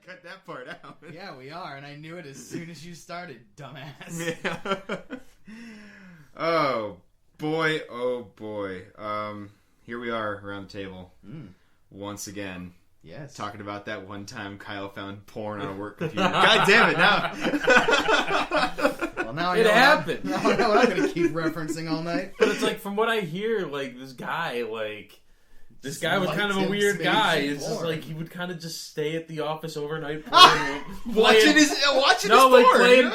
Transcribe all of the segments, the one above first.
cut that part out. Yeah, we are, and I knew it as soon as you started, dumbass. Yeah. Oh boy, oh boy. Here we are around the table once again. Yes. Talking about that one time Kyle found porn on a work computer. God damn it, now. Well, now It happened. Now I know what I'm going to keep referencing all night. But it's like, from what I hear, like, this guy was kind of a weird guy. It's just like, he would kind of just stay at the office overnight watching his porn.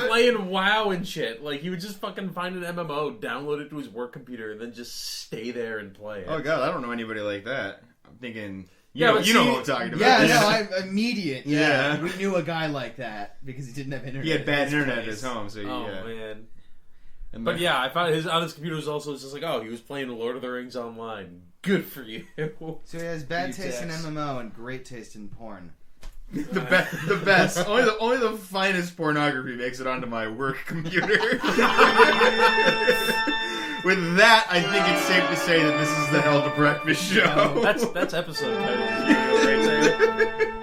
Playing WoW and shit. Like, he would just fucking find an MMO, download it to his work computer, and then just stay there and play it. Oh god, I don't know anybody like that. I'm thinking... You Yeah, know, but you know what I'm talking about. Yeah, no, I'm immediate. Yeah. We knew a guy like that because he didn't have internet. He had bad internet at place. his home, so man. And But yeah, I found on his computer was also just like, oh, he was playing Lord of the Rings online. Good for you. So he has bad taste in MMO and great taste in porn. the best. Only the finest pornography makes it onto my work computer. With that, I think it's safe to say that this is the Hell to Breakfast show. That's episode title right there.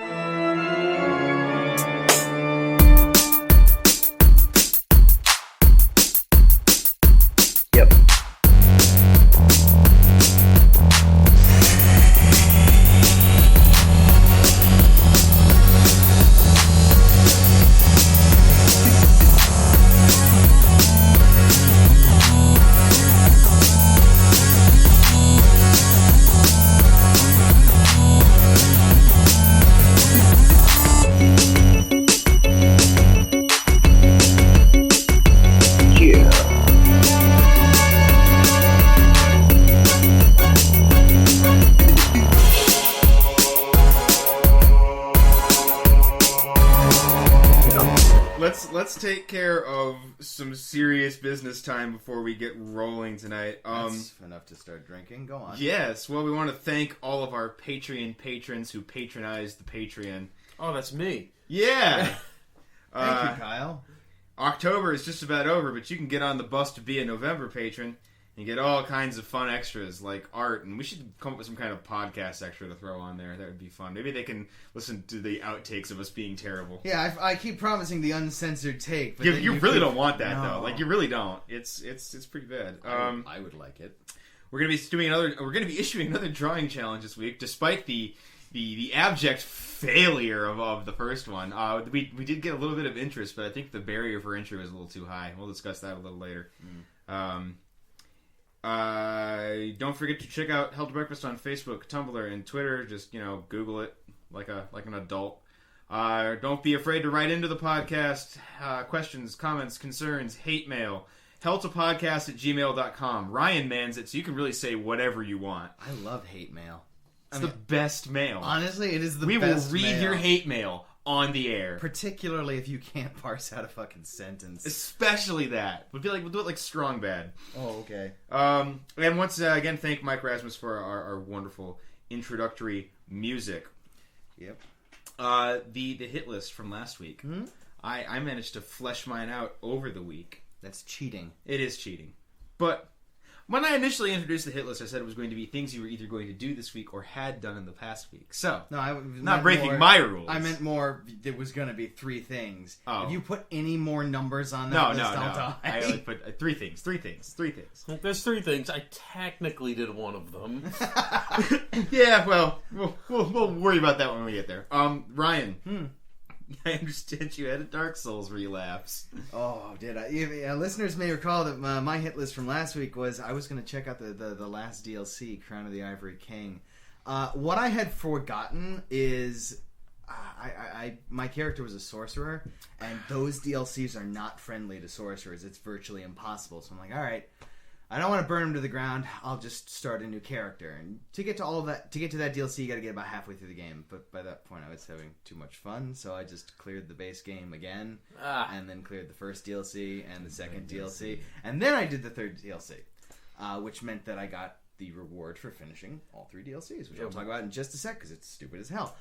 Let's take care of some serious business time before we get rolling tonight. That's enough to start drinking. Go on. Yes, well, we want to thank all of our Patreon patrons who patronize the Patreon. Oh, that's me. Yeah. Thank you, Kyle. October is just about over, but you can get on the bus to be a November patron and get all kinds of fun extras like art, and we should come up with some kind of podcast extra to throw on there. That would be fun. Maybe they can listen to the outtakes of us being terrible. Yeah, I keep promising the uncensored take, but you really don't want that No. though. Like, you really don't. It's pretty bad. I would like it. We're gonna be issuing another drawing challenge this week, despite the abject failure of the first one. We did get a little bit of interest, but I think the barrier for entry was a little too high. We'll discuss that a little later. Don't forget to check out Hell to Breakfast on Facebook, Tumblr, and Twitter. Just, Google it like an adult. Don't be afraid to write into the podcast. Questions, comments, concerns, hate mail. helltopodcast@gmail.com. Ryan mans it, so you can really say whatever you want. I love hate mail. It's the best mail. Honestly, it is the we best will read mail. your hate mail on the air. Particularly if you can't parse out a fucking sentence. Especially that. We'll do it like strong bad. Oh, okay. And once again, thank Mike Rasmus for our wonderful introductory music. Yep. The hit list from last week. Mm-hmm. I managed to flesh mine out over the week. That's cheating. It is cheating. But when I initially introduced the hit list, I said it was going to be things you were either going to do this week or had done in the past week. So, no, I not breaking my rules. I meant more, there was going to be 3 things. Oh. If you put any more numbers on that list, I'll die. I only put 3 things. There's 3 things. I technically did one of them. Yeah, well, we'll worry about that when we get there. Ryan. I understand you had a Dark Souls relapse. Oh, did I? Listeners may recall that my hit list from last week was I was going to check out the last DLC, Crown of the Ivory King. What I had forgotten is my character was a sorcerer, and those DLCs are not friendly to sorcerers. It's virtually impossible. So I'm like, all right, I don't want to burn him to the ground. I'll just start a new character. And to get to all of that, to get to that DLC, you got to get about halfway through the game. But by that point, I was having too much fun, so I just cleared the base game again, and then cleared the first DLC and the second DLC, and then I did the third DLC, which meant that I got the reward for finishing all 3 DLCs, which I'll talk about in just a sec because it's stupid as hell.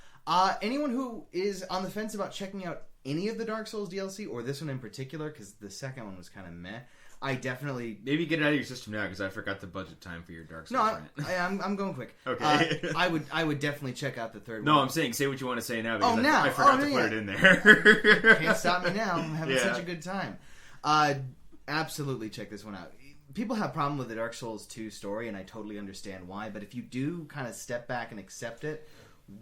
Anyone who is on the fence about checking out any of the Dark Souls DLC, or this one in particular, because the second one was kind of meh. I definitely maybe get it out of your system now because I forgot the budget time for your Dark Souls. No, I'm going quick. Okay. I would definitely check out the third No, one. I'm saying say what you want to say now because now. I forgot to put it in there. Can't stop me now. I'm having such a good time. Absolutely check this one out. People have a problem with the Dark Souls 2 story, and I totally understand why, but if you do kind of step back and accept it,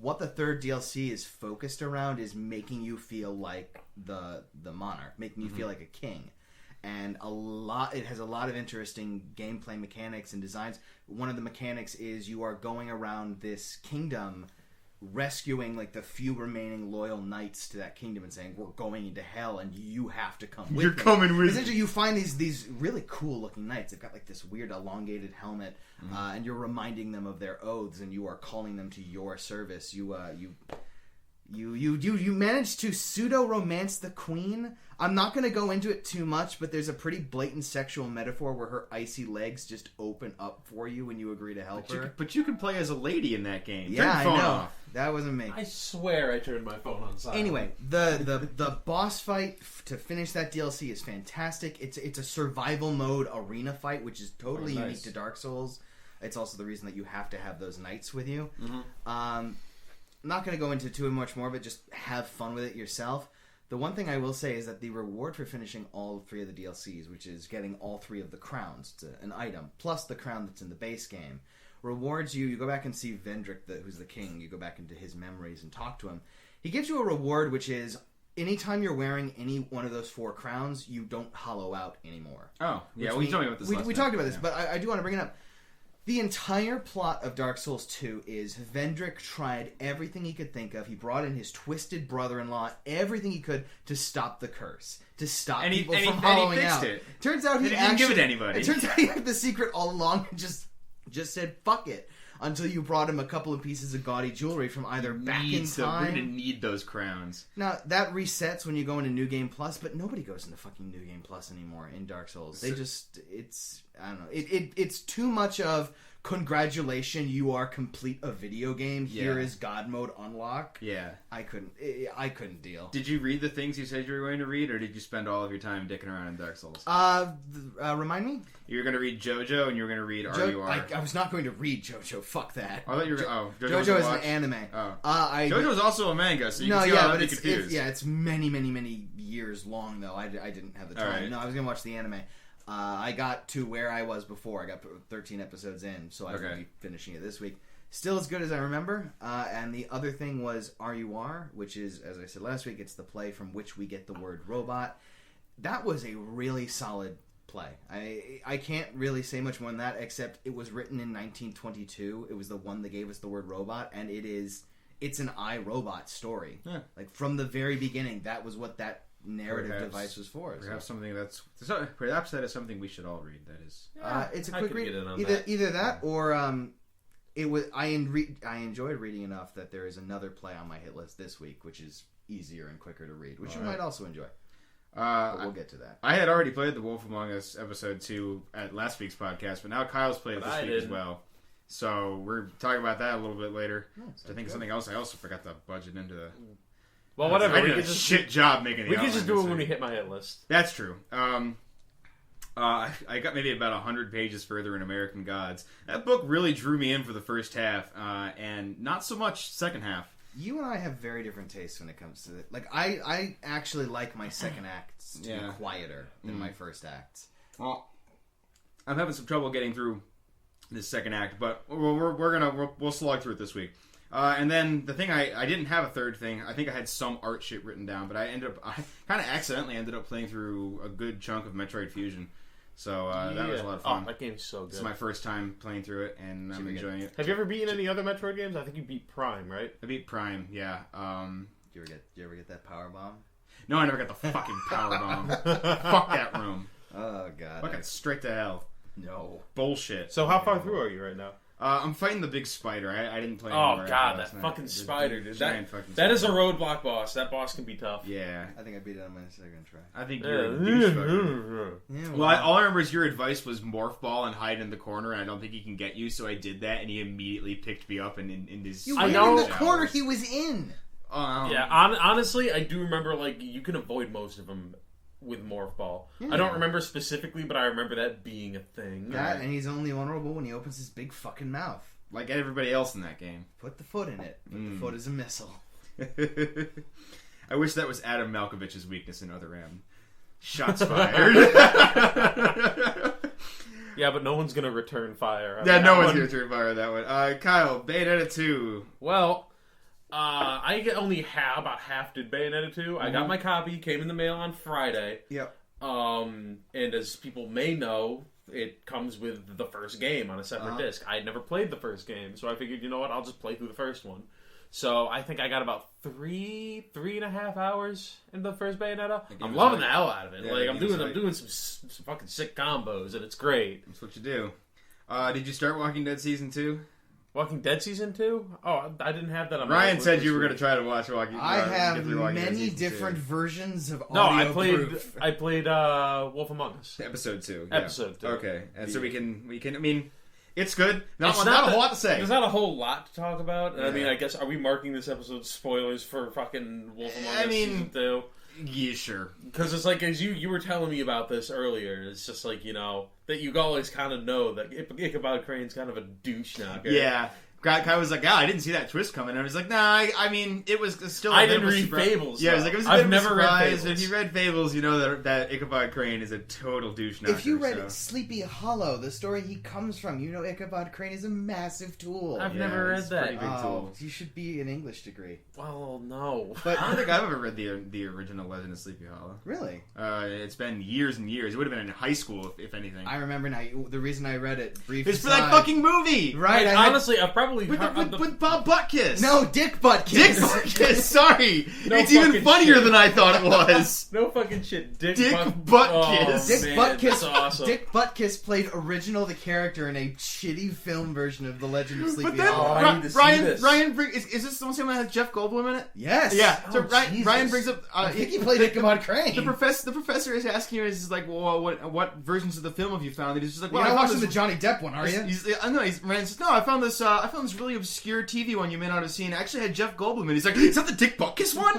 what the third DLC is focused around is making you feel like the monarch, making you feel like a king. And it has a lot of interesting gameplay mechanics and designs. One of the mechanics is you are going around this kingdom rescuing like the few remaining loyal knights to that kingdom and saying, we're going into hell and you have to come with me. You're coming with Essentially, you find these really cool looking knights. They've got like this weird elongated helmet, and you're reminding them of their oaths, and you are calling them to your service. You managed to pseudo-romance the queen. I'm not going to go into it too much, but there's a pretty blatant sexual metaphor where her icy legs just open up for you when you agree to help her. But you can play as a lady in that game. Yeah, Turn your phone I know. off. That wasn't me. I swear I turned my phone on silent. Anyway, the boss fight to finish that DLC is fantastic. It's a survival mode arena fight, which is totally unique to Dark Souls. It's also the reason that you have to have those knights with you. I'm not going to go into too much more, but just have fun with it yourself. The one thing I will say is that the reward for finishing all 3 of the DLCs, which is getting all 3 of the crowns, it's an item, plus the crown that's in the base game, rewards you. You go back and see Vendrick, who's the king. You go back into his memories and talk to him. He gives you a reward, which is anytime you're wearing any one of those 4 crowns, you don't hollow out anymore. Oh, yeah, well, you told me about this last We time. talked about this, but I do want to bring it up. The entire plot of Dark Souls 2 is Vendrick tried everything he could think of. He brought in his twisted brother-in-law, everything he could to stop the curse, to stop people from hollowing out. It. Turns out he didn't give it to anybody. It turns out he had the secret all along and just said, fuck it. Until you brought him a couple of pieces of gaudy jewelry from either back in time. We're going to need those crowns. Now, that resets when you go into New Game Plus, but nobody goes into fucking New Game Plus anymore in Dark Souls. They I don't know. It's too much of, congratulations, you are complete a video game. Here is God mode unlock. Yeah. I couldn't deal. Did you read the things you said you were going to read, or did you spend all of your time dicking around in Dark Souls? Remind me? You were going to read JoJo, and you were going to read RUR. I was not going to read JoJo. Fuck that. I thought you were... JoJo is an anime. Oh. JoJo is also a manga, so you can see how I'd be confused. It's many, many, many years long, though. I didn't have the time. Right. No, I was going to watch the anime. I got to where I was before. I got 13 episodes in, so I will be finishing it this week. Still as good as I remember. And the other thing was RUR, which is, as I said last week, it's the play from which we get the word robot. That was a really solid play. I can't really say much more than that, except it was written in 1922. It was the one that gave us the word robot, and it's an iRobot story. Yeah. Like, from the very beginning, that was what that narrative device was for. Perhaps perhaps that is something we should all read. That is, it's a quick read. Either that or it was. I enjoyed reading enough that there is another play on my hit list this week, which is easier and quicker to read, which you might also enjoy. We'll get to that. I had already played The Wolf Among Us episode 2 at last week's podcast, but now Kyle's played it this week as well. So we're talking about that a little bit later. I think something else. I also forgot to budget into the. Well, whatever. I did a shit job making the. We can just do it when we hit my hit list. That's true. I got maybe about 100 pages further in American Gods. That book really drew me in for the first half, and not so much second half. You and I have very different tastes when it comes to it. Like, I actually like my second acts to be quieter than my first acts. Well, I'm having some trouble getting through this second act, but we'll slog through it this week. And then the thing, I didn't have a third thing. I think I had some art shit written down, but I kind of accidentally ended up playing through a good chunk of Metroid Fusion. So that was a lot of fun. Oh, that game's so good. It's my first time playing through it, and I'm enjoying it. Have you ever beaten any other Metroid games? I think you beat Prime, right? I beat Prime, yeah. Did you ever get that power bomb? No, I never got the fucking power bomb. Fuck that room. Oh, God. Fucking straight to hell. No. Bullshit. So how far through are you right now? I'm fighting the big spider. I didn't play. Oh God, that fucking spider, dude! That is a roadblock boss. That boss can be tough. Yeah, I think I beat it on my second try. I think you're a douchebag. Well, all I remember is your advice was morph ball and hide in the corner, and I don't think he can get you. So I did that, and he immediately picked me up and in his. You were in the corner he was in. Yeah, honestly, I do remember like you can avoid most of them with Morph Ball. Yeah. I don't remember specifically, but I remember that being a thing. That, and he's only vulnerable when he opens his big fucking mouth. Like everybody else in that game. Put the foot in it. The foot is a missile. I wish that was Adam Malkovich's weakness in Other M. Shots fired. Yeah, but no one's gonna return fire. Yeah, no one's gonna return fire on that one. Kyle, Bayonetta 2. Well, I only about half did Bayonetta 2. I got my copy, came in the mail on Friday. Yep. And as people may know, it comes with the first game on a separate disc. I had never played the first game, so I figured, you know what, I'll just play through the first one. So I think I got about 3.5 hours in the first Bayonetta. I'm loving the hell out of it. Yeah, like I'm doing some fucking sick combos, and it's great. That's what you do. Did you start Walking Dead Season 2? Walking Dead Season 2? Oh, I didn't have that on my Ryan list said you were week. going to try to watch Walking Dead. I have Walking Dead many Season different 2. versions of No, audio I proof. played Wolf Among Us. Episode 2. Yeah. Episode 2. Okay, and so we can. I mean, it's good. Not It's a whole lot to say. There's not a whole lot to talk about. Yeah. I mean, I guess, are we marking this episode spoilers for fucking Wolf Among Us Season 2? Yeah, sure. Because it's like, as you were telling me about this earlier, it's just like, you know, that you always kind of know that Ichabod Crane's kind of a douche knocker. Yeah. Guy was like, I didn't see that twist coming. And I was like, nah, I mean, it was still... I didn't read Fables. Yeah, it was like, it was a I've bit of a never read surprise. Fables. If you read Fables, you know that Ichabod Crane is a total douche knocker. If you read Sleepy Hollow, the story he comes from, you know Ichabod Crane is a massive tool. I've never read it's that. pretty big tool. You should be an English degree. Well, no. But I don't think I've ever read the original Legend of Sleepy Hollow. really? It's been years and years. It would have been in high school, if anything. I remember now. The reason I read it, brief It's for aside, that fucking movie! right? Like, honestly, I've probably With Bob Butkiss! No, Dick Butkiss. Dick Butkiss, sorry! No It's even fucking funnier shit. than I thought it was! No fucking shit. Dick Butkiss. Oh, Dick man, Butkiss. that's awesome. Dick Butkiss played Original the character in a shitty film version of The Legend of Sleepy But then Hollow. I need to see this. Ryan is this the same one that has Jeff Goldblum in it? Yes. Yeah. So Oh, Jesus. Ryan brings up. I think he played Ichabod Crane. The professor is asking you, is like, well, what versions of the film have you found? And he's just like, well, You're I not found watching the this. Johnny Depp one, are you? Ryan says, no, I found this really obscure TV one you may not have seen. It actually had Jeff Goldblum, and he's like, is that the Dick Butkus one?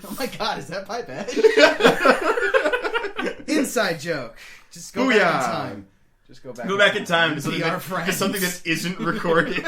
Oh my god, is that my bad? Inside joke. Just go back in time. Just go back. Go back in time to Be our friends. something that isn't recorded.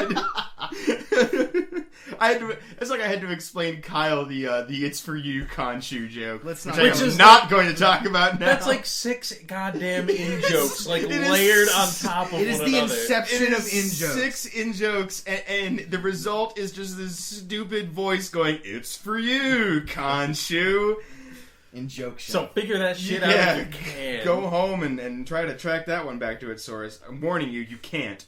It's like I had to explain Kyle the "It's for You" Khonshu joke, Let's which not- I Which am is not going to talk about now. That's like 6 goddamn in-jokes, like, It is- layered on top of It is one the another. inception It of is in-jokes. 6 in-jokes, and the result is just this stupid voice going, "It's for you, Khonshu." In-joke shit. So figure that shit out Yeah, if you can. go home and try to track that one back to its source. I'm warning you, you can't.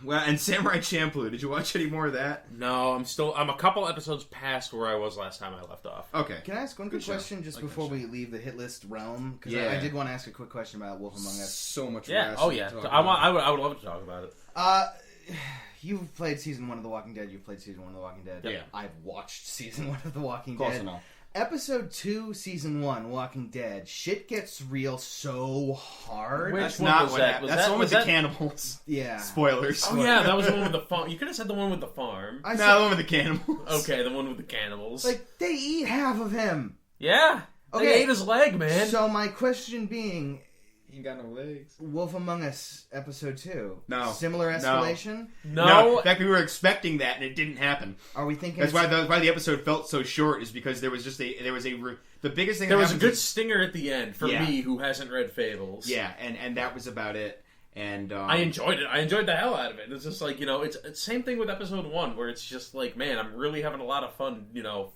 Well, and Samurai Champloo, did you watch any more of that? No, I'm a couple episodes past where I was last time I left off. Okay. Can I ask one quick Good show. question just Like before that we leave the hit list realm? Because Yeah. I did want to ask a quick question about Wolf Among Us. So much Yeah. wrestling Oh yeah. to talk I about. would love to talk about it. You've played season 1 of The Walking Dead. You've played season 1 of The Walking Dead. Yeah. I've watched season 1 of The Walking Close Dead. enough. Episode 2, season 1, Walking Dead. Shit gets real so hard. Which That's one not was what that? happened. Was That's that- the one was with the that- cannibals. Yeah. Spoilers. Oh yeah, that was the one with the farm. You could have said the one with the farm. I No, said, the one with the cannibals. Okay, the one with the cannibals. like, they eat half of him. yeah. Okay. They ate his leg, man. So my question being, He ain't got no legs. Wolf Among Us, episode 2. No. Similar No. escalation? no. In fact, we were expecting that, and it didn't happen. Are we thinking That's it's- why the episode felt so short. Is because there was just the biggest thing. There that was a happened good is- stinger at the end for Yeah. me who hasn't read Fables. Yeah, and that was about it. And I enjoyed it. I enjoyed the hell out of it. It's just like, it's same thing with episode 1 where it's just like, man, I'm really having a lot of fun,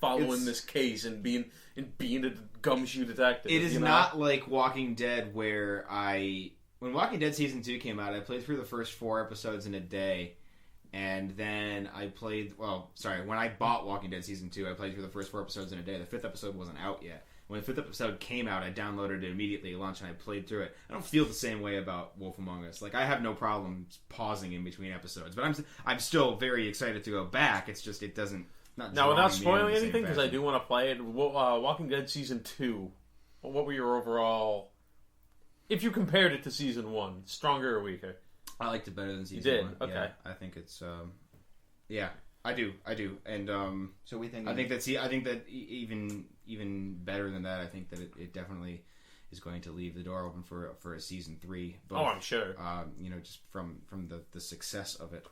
following It's- this case and being a gumshoe detective. It is not like Walking Dead where when Walking Dead season 2 came out, I played through the first 4 episodes in a day, and then when I bought Walking Dead season 2, I played through the first 4 episodes in a day. The 5th episode wasn't out yet. When the 5th episode came out, I downloaded it immediately at lunch and I played through it. I don't feel the same way about Wolf Among Us. Like, I have no problem pausing in between episodes, but I'm still very excited to go back. It's just it doesn't. Not Now, without drawing me in spoiling the same anything, because I fashion. do want to play it, Walking Dead season 2, what were your overall... If you compared it to season 1, stronger or weaker? I liked it better than season did? 1. Okay. Yeah, I think it's yeah. I do, and So we think. I think that even better than that. I think that it definitely is going to leave the door open for a season 3. Both, I'm sure. Just from the success of it.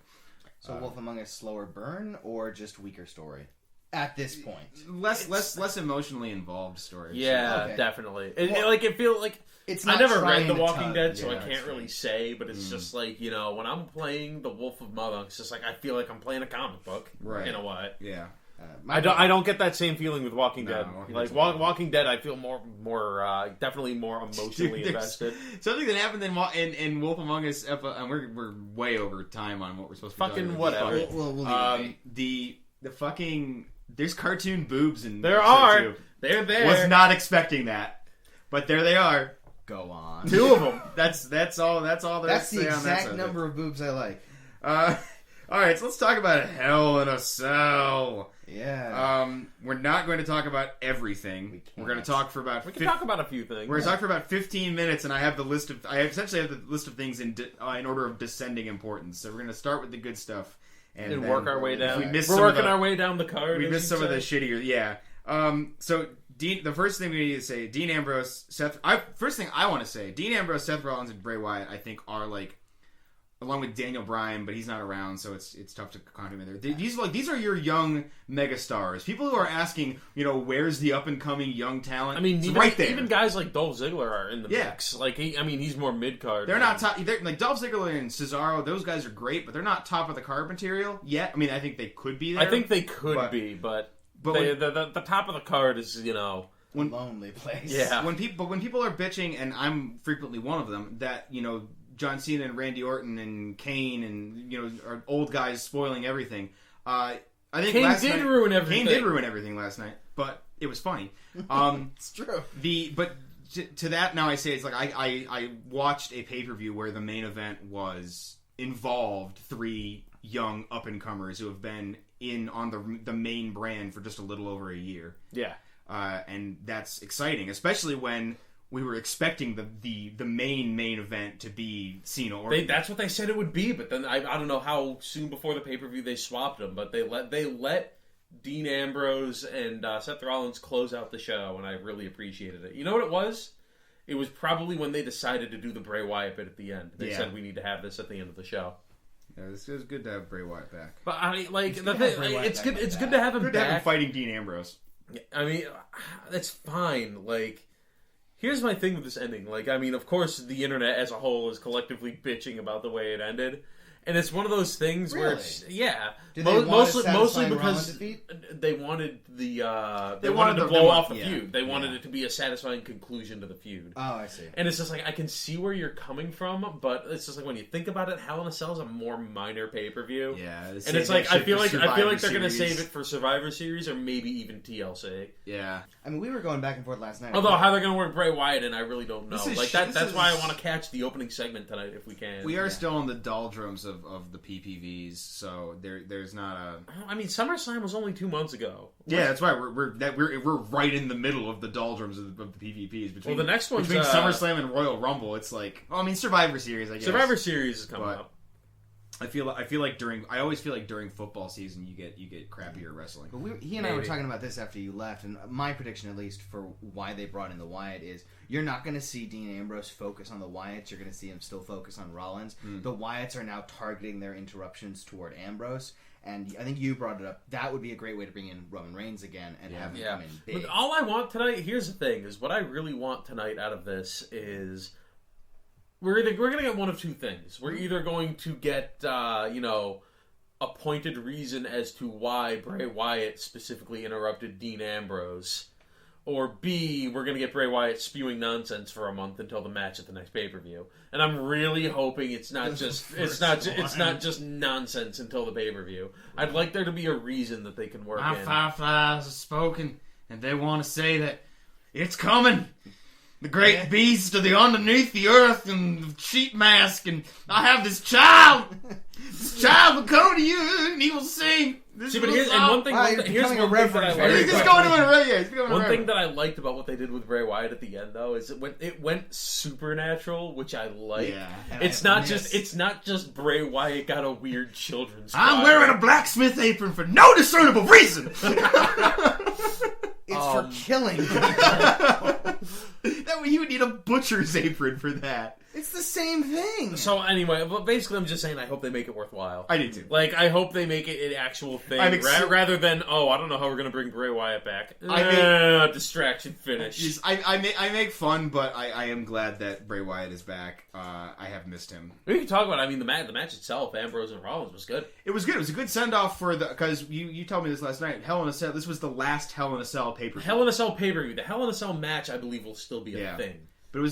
So Wolf Among Us slower burn or just weaker story at this point? Less emotionally involved story. Yeah, Okay. definitely. It feels like It's I not never trying read The to Walking tug. Dead, so Yeah, I can't that's really right. say. But it's just like when I'm playing The Wolf Among Us, it's just like I feel like I'm playing a comic book in a way. Yeah. I don't get that same feeling with Walking Dead. Walking Like Dead's Walking Dead, I feel more definitely more emotionally Dude, invested. Something that happened in Wolf Among Us, and we're way over time on what we're supposed to be Fucking talking whatever. about. We'll leave it. The fucking there's cartoon boobs in There episode are. 2. They're there. Was not expecting that, but there they are. Go on. 2 of them. That's all. That's all. That's the on that exact subject. number of boobs I like. All right, so let's talk about Hell in a Cell. Yeah. We're not going to talk about everything. We can't. We're going to talk for about. We can talk about a few things. We're going to talk for about 15 minutes, and I have the list of. I essentially have the list of things in order of descending importance. So we're going to start with the good stuff and then work our way down. We missed We're some of working the- our way down the card. We as missed you'd some of the say. shittier. Yeah. So the first thing we need to say, Dean Ambrose, first thing I want to say, Dean Ambrose, Seth Rollins, and Bray Wyatt, I think are like, along with Daniel Bryan, but he's not around, so it's tough to count him in there. These are your young megastars, people who are asking, where's the up and coming young talent? I mean, It's even, right there. even guys like Dolph Ziggler are in the Yeah. mix. Like, he's more mid card. They're not top. Like Dolph Ziggler and Cesaro, those guys are great, but they're not top of the card material yet. I mean, I think they could be there. I think they could but- be, but when- the top of the card is Lonely place. Yeah. when people are bitching, and I'm frequently one of them, that John Cena and Randy Orton and Kane and are old guys spoiling everything. I think Kane last did night, ruin everything. Kane did ruin everything last night, but it was funny. It's true. To that now I say it's like I watched a pay-per-view where the main event involved 3 young up and comers who have been on the main brand for just a little over a year. Yeah. And that's exciting, especially when we were expecting the main event to be Cena Orton. That's what they said it would be, but then I don't know how soon before the pay-per-view they swapped them, but they let Dean Ambrose and Seth Rollins close out the show, and I really appreciated it. You know what it was? It was probably when they decided to do the Bray Wyatt bit at the end. They said we need to have this at the end of the show. Yeah, it was good to have Bray Wyatt back. But it's good. It's back. good to have him Good to have him back. fighting Dean Ambrose. I mean, that's fine. Like, here's my thing with this ending. Like, I mean, of course, the internet as a whole is collectively bitching about the way it ended, and it's one of those things where it's Do they want mostly a satisfying Rollins because defeat? they wanted the they wanted wanted to the- blow they off want- the feud. They wanted it to be a satisfying conclusion to the feud. Oh, I see. And it's just like, I can see where you're coming from, but it's just like, when you think about it, Hell in a Cell is a more minor pay-per-view. Yeah, And it's like, I feel like they're going to save it for Survivor Series or maybe even TLC. Yeah, I mean, we were going back and forth last night. Although how they're going to work Bray Wyatt in, I really don't know. This is- Like this that's is- why I want to catch the opening segment tonight if we can. we are still in the doldrums of the PPVs, so there's not a. I mean, SummerSlam was only 2 months ago. Yeah, that's why we're right in the middle of the doldrums of the PvPs. Between, Well, the next one's, between SummerSlam and Royal Rumble, it's like, Survivor Series, I guess. Survivor Series is coming But- up. I always feel like during football season you get crappier wrestling. But he and I were talking about this after you left, and my prediction, at least, for why they brought in the Wyatt is you're not going to see Dean Ambrose focus on the Wyatts. You're going to see him still focus on Rollins. The Wyatts are now targeting their interruptions toward Ambrose, and I think you brought it up. That would be a great way to bring in Roman Reigns again and have him come in big. But all I want tonight, here's the thing, is what I really want tonight out of this is we're going to get one of two things. We're either going to get, a pointed reason as to why Bray Wyatt specifically interrupted Dean Ambrose, or B, we're going to get Bray Wyatt spewing nonsense for a month until the match at the next pay-per-view. And I'm really hoping it's not just nonsense until the pay-per-view. I'd like there to be a reason that they can work My in. Fireflies have spoken, and they want to say that it's coming. the great beast of the underneath the earth and the sheep mask, and I have this child. This child will come to you, and he will sing. See, but here's one thing. Here's one thing that I liked. He's just going to a radio. One thing that I liked about what they did with Bray Wyatt at the end, though, is it went supernatural, which I like. Yeah, it's not just Bray Wyatt got a weird children's. I'm wearing a blacksmith apron for no discernible reason. It's for killing. That way you would need a butcher's apron for that. It's the same thing. So anyway, but basically I'm just saying I hope they make it worthwhile. I do too. Like, I hope they make it an actual thing rather than, I don't know how we're going to bring Bray Wyatt back. Distraction finish. I make fun, but I am glad that Bray Wyatt is back. I have missed him. We can talk about it. I mean, the match itself, Ambrose and Rollins, was good. It was good. It was a good send-off for because you told me this last night. Hell in a Cell, this was the last Hell in a Cell pay-per-view. Hell in a Cell pay-per-view. The Hell in a Cell match, I believe, will still be a thing. But it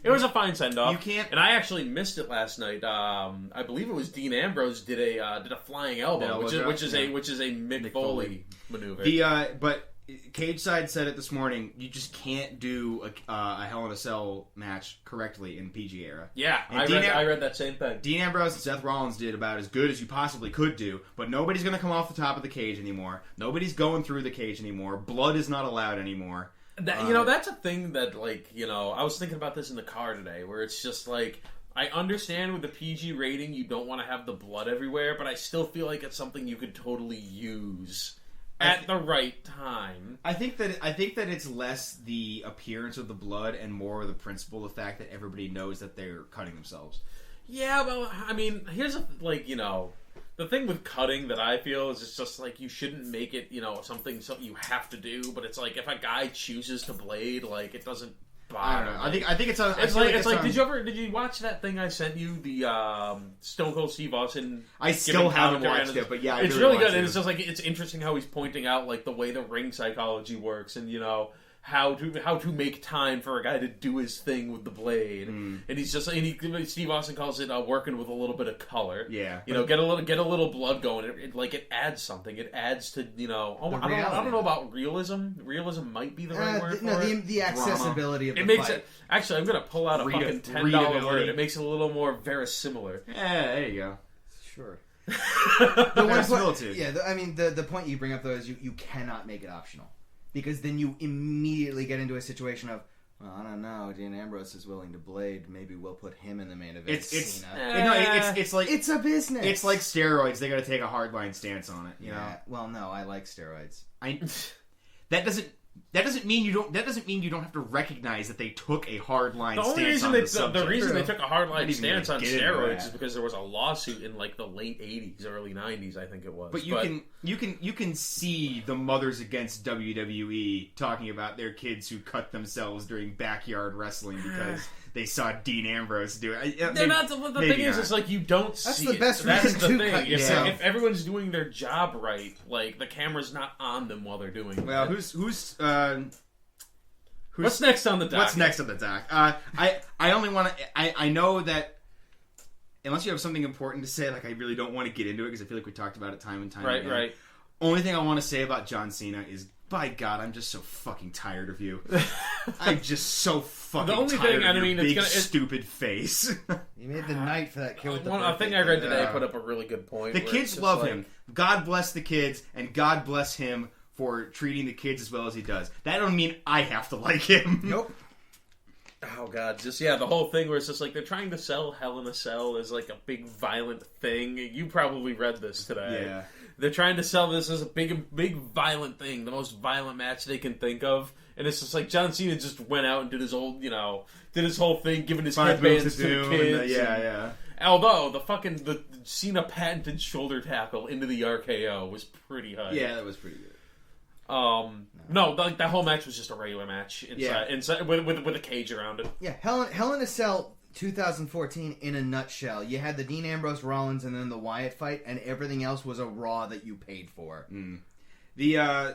was a fine send off. You can't, and I actually missed it last night. I believe it was Dean Ambrose did a flying elbow, which is a Mick Foley maneuver. But Cage Side said it this morning. You just can't do a Hell in a Cell match correctly in PG era. Yeah, I read that same thing. Dean Ambrose and Seth Rollins did about as good as you possibly could do, but nobody's going to come off the top of the cage anymore. Nobody's going through the cage anymore. Blood is not allowed anymore. That's a thing that, I was thinking about this in the car today, where it's just I understand with the PG rating you don't want to have the blood everywhere, but I still feel like it's something you could totally use at the right time. I think that it's less the appearance of the blood and more the principle, the fact that everybody knows that they're cutting themselves. Yeah, well, I mean, here's the thing with cutting that I feel is it's just you shouldn't make it, something you have to do. But it's if a guy chooses to blade, it doesn't bother. I don't know. I think it's on. Did you watch that thing I sent you? The Stone Cold Steve Austin. I still haven't watched it, but yeah, it's really good. And it's just it's interesting how he's pointing out the way the ring psychology works, and how to make time for a guy to do his thing with the blade, and he's just Steve Austin calls it working with a little bit of color. Yeah, get a little blood going. It adds something. It adds to I don't know about realism. Realism might be the right word for it. The accessibility of it the makes fight. it. Actually, I'm gonna pull out a fucking $10 word. It makes it a little more verisimilar. Yeah, there you go. Sure. The point you bring up though is you cannot make it optional. Because then you immediately get into a situation of, I don't know, Dean Ambrose is willing to blade. Maybe we'll put him in the main event. It's like it's a business. It's like steroids. They got to take a hardline stance on it. You know? Well, no, I like steroids. That doesn't mean you don't have to recognize that they took a hardline stance. The reason they took a hardline stance on steroids is because there was a lawsuit in the late '80s, early '90s, I think it was. But you can see the Mothers Against WWE talking about their kids who cut themselves during backyard wrestling because they saw Dean Ambrose do it. The thing is, it's you don't see. That's the best reason to cut yourself. If everyone's doing their job right, the camera's not on them while they're doing it. Well, who's what's next on the dock? What's next on the dock? I only want to. I know that unless you have something important to say, I really don't want to get into it because I feel like we talked about it time and time again. Right. Only thing I want to say about John Cena is, by God, I'm just so fucking tired of you. I'm just so fucking tired of your big stupid face. You made the night for that kid with the a thing I read today put up a really good point. The kids love him. God bless the kids, and God bless him for treating the kids as well as he does. That don't mean I have to like him. Nope. Oh God, the whole thing where it's just they're trying to sell Hell in a Cell as a big violent thing. You probably read this today. Yeah. They're trying to sell this as a big violent thing, the most violent match they can think of, and it's just John Cena just went out and did his whole thing, giving his headbands to the kids. Yeah. Although the Cena patented shoulder tackle into the RKO was pretty high. Yeah, that was pretty good. No, that whole match was just a regular match inside with a cage around it. Yeah, Hell in a Cell 2014 in a nutshell. You had the Dean Ambrose Rollins and then the Wyatt fight, and everything else was a Raw that you paid for.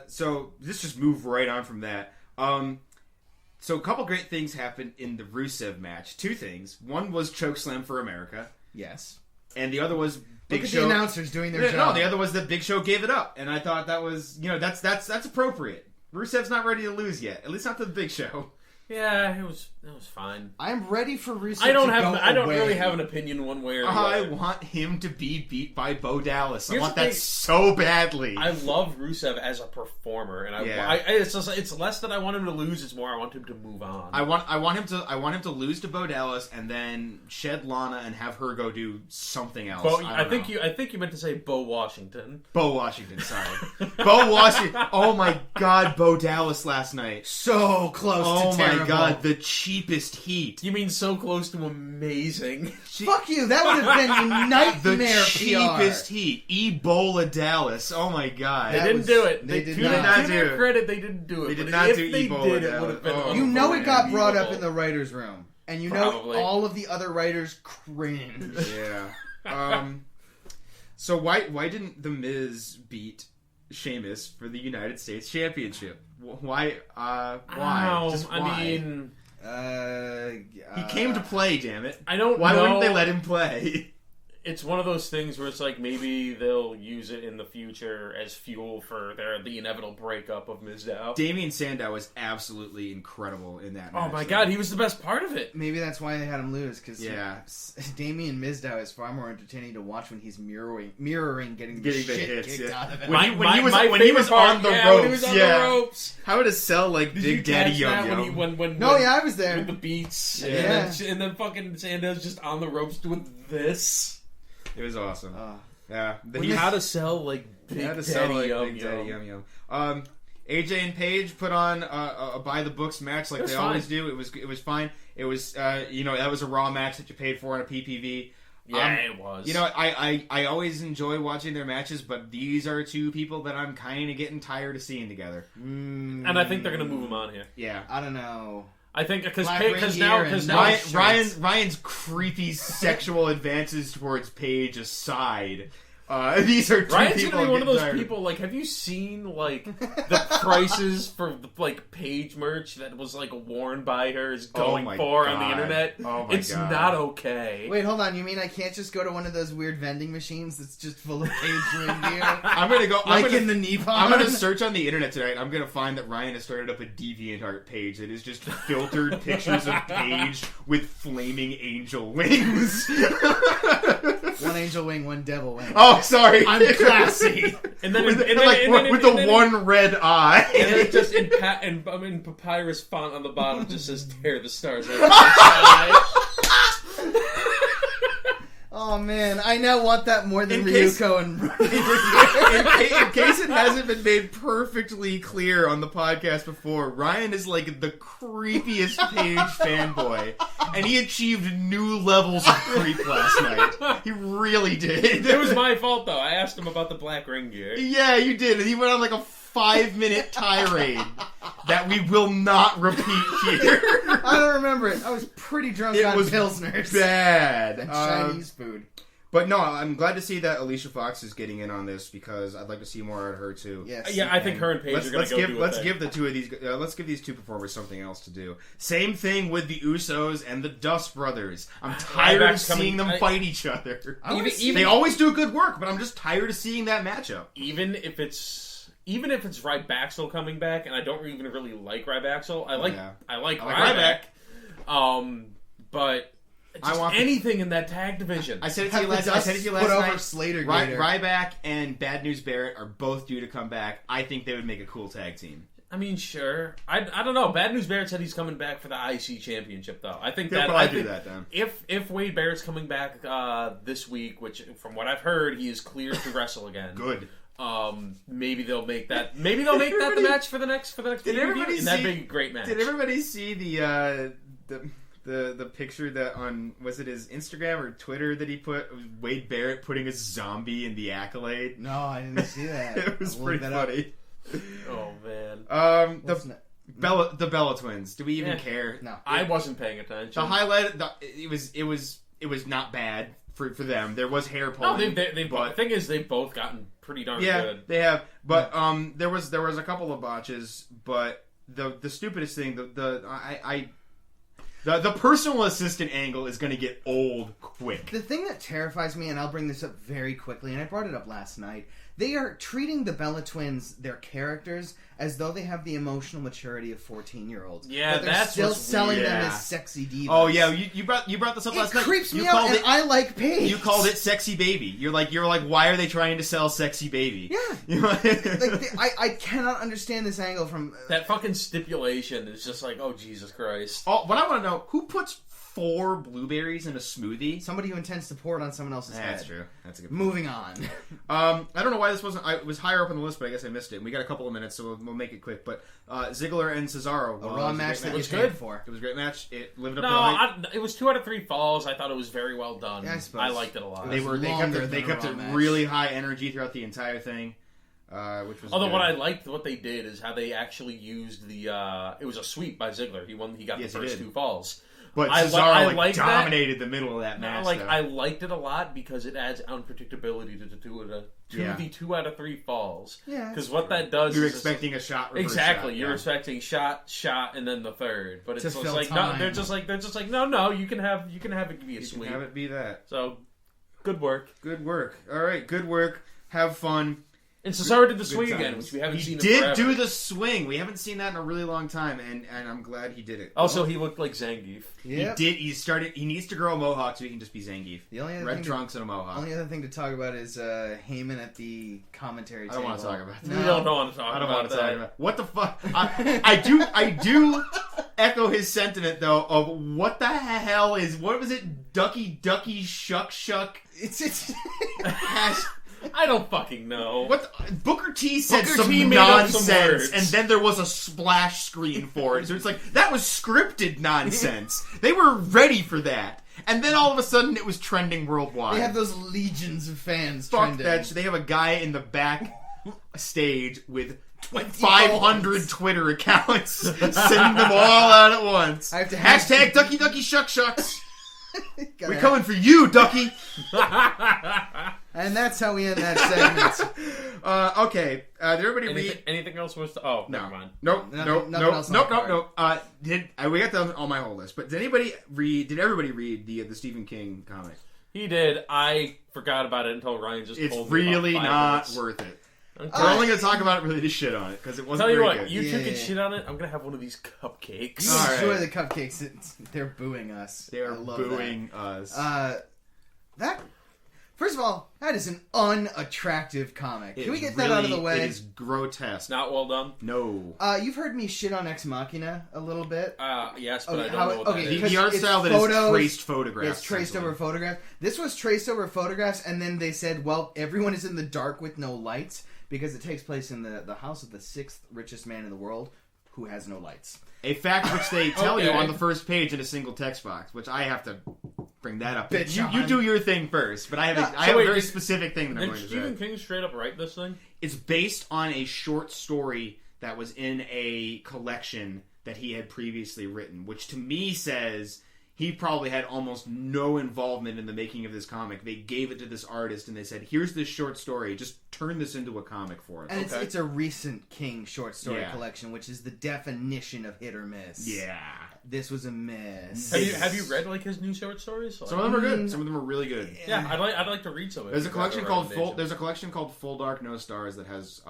So let's just move right on from that. So a couple great things happened in the Rusev match. Two things. One was Chokeslam for America. Yes. And the other was Big Look Show. at the announcers doing their job. No, the other was that Big Show gave it up, and I thought that was that's appropriate. Rusev's not ready to lose yet, at least not to the Big Show. Yeah, it was fine. I'm ready for Rusev I don't to go away. really have an opinion one way or the other. I want him to be beat by Bo Dallas. Here's I want the that thing. so badly. I love Rusev as a performer, and it's less that I want him to lose; it's more I want him to move on. I want him to lose to Bo Dallas and then shed Lana and have her go do something else. I think you meant to say Bo Washington. Bo Washington, sorry. Bo Washington. Oh my God, Bo Dallas last night. So close Oh to my terrible. God, the cheapest heat. You mean so close to amazing? Fuck you, that would have been nightmare The PR. cheapest heat. Ebola Dallas. Oh my God. They didn't do it. They did to not their do it. credit, they didn't do it. They did but not if do they Ebola did, it Dallas. would have been. Oh, You know it got brought up unbelievable. in the writer's room. And you Probably. know all of the other writers cringe. Yeah. So why didn't The Miz beat Sheamus for the United States Championship? Why? Just why? I mean, He came to play, damn it. I don't Why know. wouldn't they let him play? It's one of those things where it's like maybe they'll use it in the future as fuel for the inevitable breakup of Mizdow. Damien Sandow was absolutely incredible in that match. Oh my God, he was the best part of it. Maybe that's why they had him lose, because Yeah. Damien Mizdow is far more entertaining to watch when he's mirroring getting the shit hits, kicked yeah. out of him. When he was my on favorite part, the when he ropes, was on yeah. the ropes. How would it sell like Did Big you Daddy catch Yum that Yum? when No, yeah, I was there. with the beats, Yeah. and then fucking Sandow's just on the ropes doing this. It was awesome. Yeah. How to sell like Big How to Daddy sell like Yum Big Daddy Yum. Yum Yum. AJ and Paige put on a by the books match like It was they fine. always do. It was fine. It was that was a Raw match that you paid for on a PPV. Yeah, it was. You know, I always enjoy watching their matches, but these are two people that I'm kind of getting tired of seeing together. and I think they're gonna move him on here. Yeah. I don't know. I think because Black Ring now gear Ryan's creepy sexual advances towards Paige aside, these are two Ryan's people gonna be one of I'm those getting tired people. Like, have you seen like the prices for like Paige merch that was like worn by her is going my for on the God. internet? Oh my it's God. not okay. Wait, hold on. You mean I can't just go to one of those weird vending machines that's just full of Paige ring gear? I'm gonna go. Like in the Nippon? I'm gonna search on the internet tonight. I'm gonna find that Ryan has started up a DeviantArt page that is just filtered pictures of Paige with flaming angel wings. One angel wing, one devil wing. Oh, sorry. I'm classy. And then with the one red eye. And then just in papyrus font on the bottom just says "Tear the stars out of the sky." Oh man, I now want that more than In case- Ryuko and In case it hasn't been made perfectly clear on the podcast before, Ryan is like the creepiest Paige fanboy, and he achieved new levels of creep last night. He really did. It was my fault though. I asked him about the black ring gear. Yeah, you did. And he went on like a 5-minute tirade that we will not repeat here. I don't remember it. I was pretty drunk It on was Pilsners bad. and Chinese food. But no, I'm glad to see that Alicia Fox is getting in on this because I'd like to see more out of her too. Yes. Yeah, I think her and Paige are going to go do let's a thing. give the two of these let's give these two performers something else to do. Same thing with the Usos and the Dust Brothers. I'm tired of Ryback's coming- seeing them fight each other. Even- They always do good work, but I'm just tired of seeing that matchup. Even if it's Ryback coming back, and I don't even really like Ryback. I like Ryback. But just anything in that tag division. I said it to Have you the last. I Dust said it to you put last over night. Slater Gator. Ryback and Bad News Barrett are both due to come back. I think they would make a cool tag team. I mean, sure. I don't know. Bad News Barrett said he's coming back for the IC championship, though. I think They'll that probably I do think that then. If Wade Barrett's coming back this week, which from what I've heard, he is cleared to wrestle again. Good. Maybe they'll make that. Maybe they'll make that the match for the next Did pay-per-view, everybody and that'd see- be a great match. Did everybody see the picture that on, was it his Instagram or Twitter that he put, Wade Barrett putting a zombie in the Accolade? No, I didn't see that. It was I'll pretty look that up. funny. Oh man, The Bella Twins. Do we even care? No. I wasn't paying attention. The highlight. It was not bad for them. There was hair pulling. No, the thing is, they've both gotten pretty darn good. They have. But there was a couple of botches. But the stupidest thing, the personal assistant angle is going to get old quick. The thing that terrifies me, and I'll bring this up very quickly, and I brought it up last night, They are treating the Bella Twins, their characters, as though they have the emotional maturity of 14-year-olds. Yeah, but they're that's still what's selling weird. them Yeah. as sexy divas. Oh yeah, you brought this up last night. It creeps me You out, called and it. I like Paige. You called it sexy baby. You're like, why are they trying to sell sexy baby? Yeah. You know? I cannot understand this angle from... That fucking stipulation is just like, oh, Jesus Christ. What I want to know, who puts 4 blueberries in a smoothie? somebody who intends to pour it on someone else's head. That's true. That's a good point. Moving on. I don't know why this wasn't. It was higher up on the list, but I guess I missed it. And we got a couple of minutes, so we'll make it quick. But Ziggler and Cesaro. A Raw match that was you good. paid for. It was a great match. It lived up No, to the hype. it was 2 out of 3 falls. I thought it was very well done. Yeah, I suppose. I liked it a lot. It They was kept longer it, they than a kept Raw it match. really high energy throughout the entire thing, which was. Although good. what I liked, what they did is how they actually used the. It was a sweep by Ziggler. He got Yes, the he first did. 2 falls. But I Cesaro liked that. dominated the middle of that match. though. I liked it a lot because it adds unpredictability to the 2 out of 3 falls. Yeah, Because that's what that does You're is expecting a shot. Reverse exactly. shot, You're yeah. expecting shot, and then the third. But it's To just fill like time. no. They're just like no. You can have it be a You sweep. can have it be that. So good work. Good work. All right, good work. Have fun. And Cesaro did the Good swing times. again, which we haven't He seen. did in forever. do the swing. We haven't seen that in a really long time, and I'm glad he did it. Also, he looked like Zangief. Yep. He did. He needs to grow a mohawk so he can just be Zangief. The only other Red thing trunks and a mohawk. Only other thing to talk about is Heyman at the commentary I table. don't want to talk about that. No. We don't want to talk I don't about want to that. talk about what the fuck. I do echo his sentiment though of what the hell is what was it? Ducky shuck. It's I don't fucking know. What Booker T said Booker some T made up some nonsense, words. and then there was a splash screen for it. So it's like that was scripted nonsense. They were ready for that, and then all of a sudden it was trending worldwide. they have those legions of fans Fuck trending. that shit. They have a guy in the back stage with 20 500 followers. Twitter accounts, sending them all out at once. I have to Hashtag Ducky Shucks. Gotta We coming for you, Ducky. And that's how we end that segment. Okay. Did everybody read? Anything else was? Oh, No. never mind. Nope. Nothing else on the card. Nope. We got that on my whole list. But did everybody read the Stephen King comic? He did. I forgot about it until Ryan just It's told me. really about 5 not minutes. worth it. Okay. We're only going to talk about it really to shit on it because it wasn't Tell you very what, good. you Yeah, took yeah. shit on it. I'm gonna have one of these cupcakes. You All enjoy right. the cupcakes. They're booing us. They are I love booing us. That. First of all, that is an unattractive comic. Can we It's get that out of the really- way? It is grotesque. Not well done. No. You've heard me shit on Ex Machina a little bit. Yes, but Okay, I don't how- know what okay, that The, is. because the art it's style that photos- is traced photographs. It's traced over essentially. photographs. This was traced over photographs, and then they said, well, everyone is in the dark with no lights because it takes place in the house of the 6th richest man in the world who has no lights. A fact which they tell you Okay. on the first page in a single text box, which I have to bring that up. Bitch You on. do your thing first, but I have No, I have wait, a very did- specific thing that I'm Did going to Stephen say. King straight up write this thing? It's based on a short story that was in a collection that he had previously written, which to me says he probably had almost no involvement in the making of this comic. They gave it to this artist and they said, here's this short story, just turn this into a comic for us. And Okay. it's a recent King short story Yeah. collection, which is the definition of hit or miss. Yeah. This was a miss. Have you read like his new short stories? Some of them are good. Some of them are really good. Yeah, I'd like to read some of it. There's a if you have collection a called recommendation. There's a collection called Full Dark No Stars that has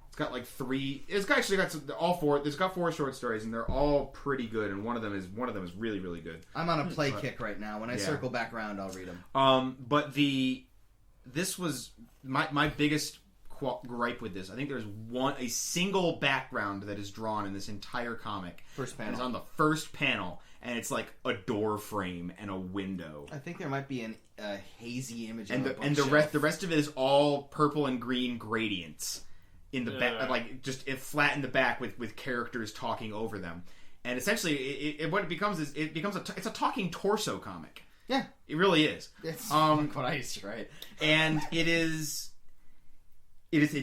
it's got like 3. It's actually got all 4. It's got 4 short stories and they're all pretty good. And one of them is really really good. I'm on a play kick right now. When I Yeah. circle back around, I'll read them. But this was my biggest gripe with this. I think there's a single background that is drawn in this entire comic. First And it's panel. on the first panel, and it's like a door frame and a window. I think there might be a hazy image And on the rest of it is all purple and green gradients in the back, like just flat in the back with characters talking over them. And essentially, what it becomes is it's a talking torso comic. Yeah, It really is. it's Um, what I used to write. And it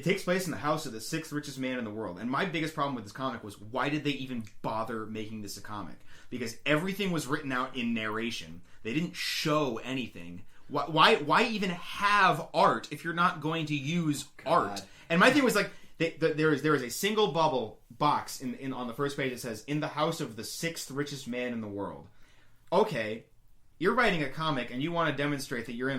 takes place in the house of the 6th richest man in the world. And my biggest problem with this comic was, why did they even bother making this a comic? Because everything was written out in narration. They didn't show anything. Why even have art if you're not going to use art? And my thing was like, there is a single bubble box in on the first page that says, in the house of the 6th richest man in the world. Okay, you're writing a comic and you want to demonstrate that you're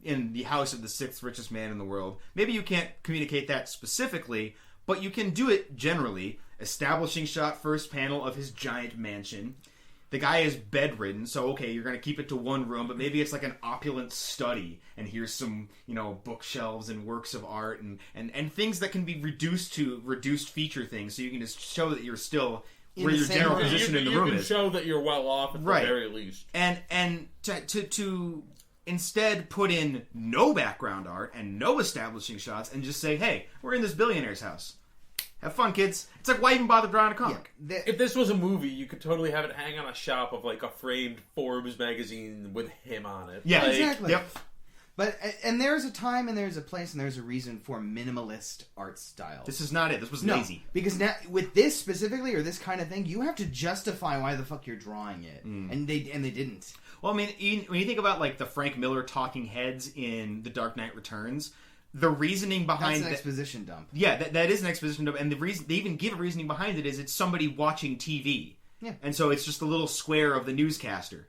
in the house of the 6th richest man in the world. Maybe you can't communicate that specifically, but you can do it generally. Establishing shot first panel of his giant mansion. The guy is bedridden, so okay, you're going to keep it to one room, but maybe it's like an opulent study, and here's some, bookshelves and works of art and things that can be reduced to reduced feature things, so you can just show that you're still where your general position in the room is. You can show that you're well off at the very least. And to instead put in no background art and no establishing shots and just say, hey, we're in this billionaire's house. Have fun, kids. It's like, why even bother drawing a comic? Yeah, if this was a movie, you could totally have it hang on a shelf of like a framed Forbes magazine with him on it. Yeah, exactly. Yep. But and there's a time and there's a place and there's a reason for minimalist art styles. This is not it. This was lazy. Because now with this specifically or this kind of thing, you have to justify why the fuck you're drawing it, and they didn't. Well, I mean, when you think about like the Frank Miller talking heads in The Dark Knight Returns, the reasoning behind that's an exposition dump. Yeah, that is an exposition dump, and the reason they even give a reasoning behind it is it's somebody watching TV. Yeah, and so it's just a little square of the newscaster.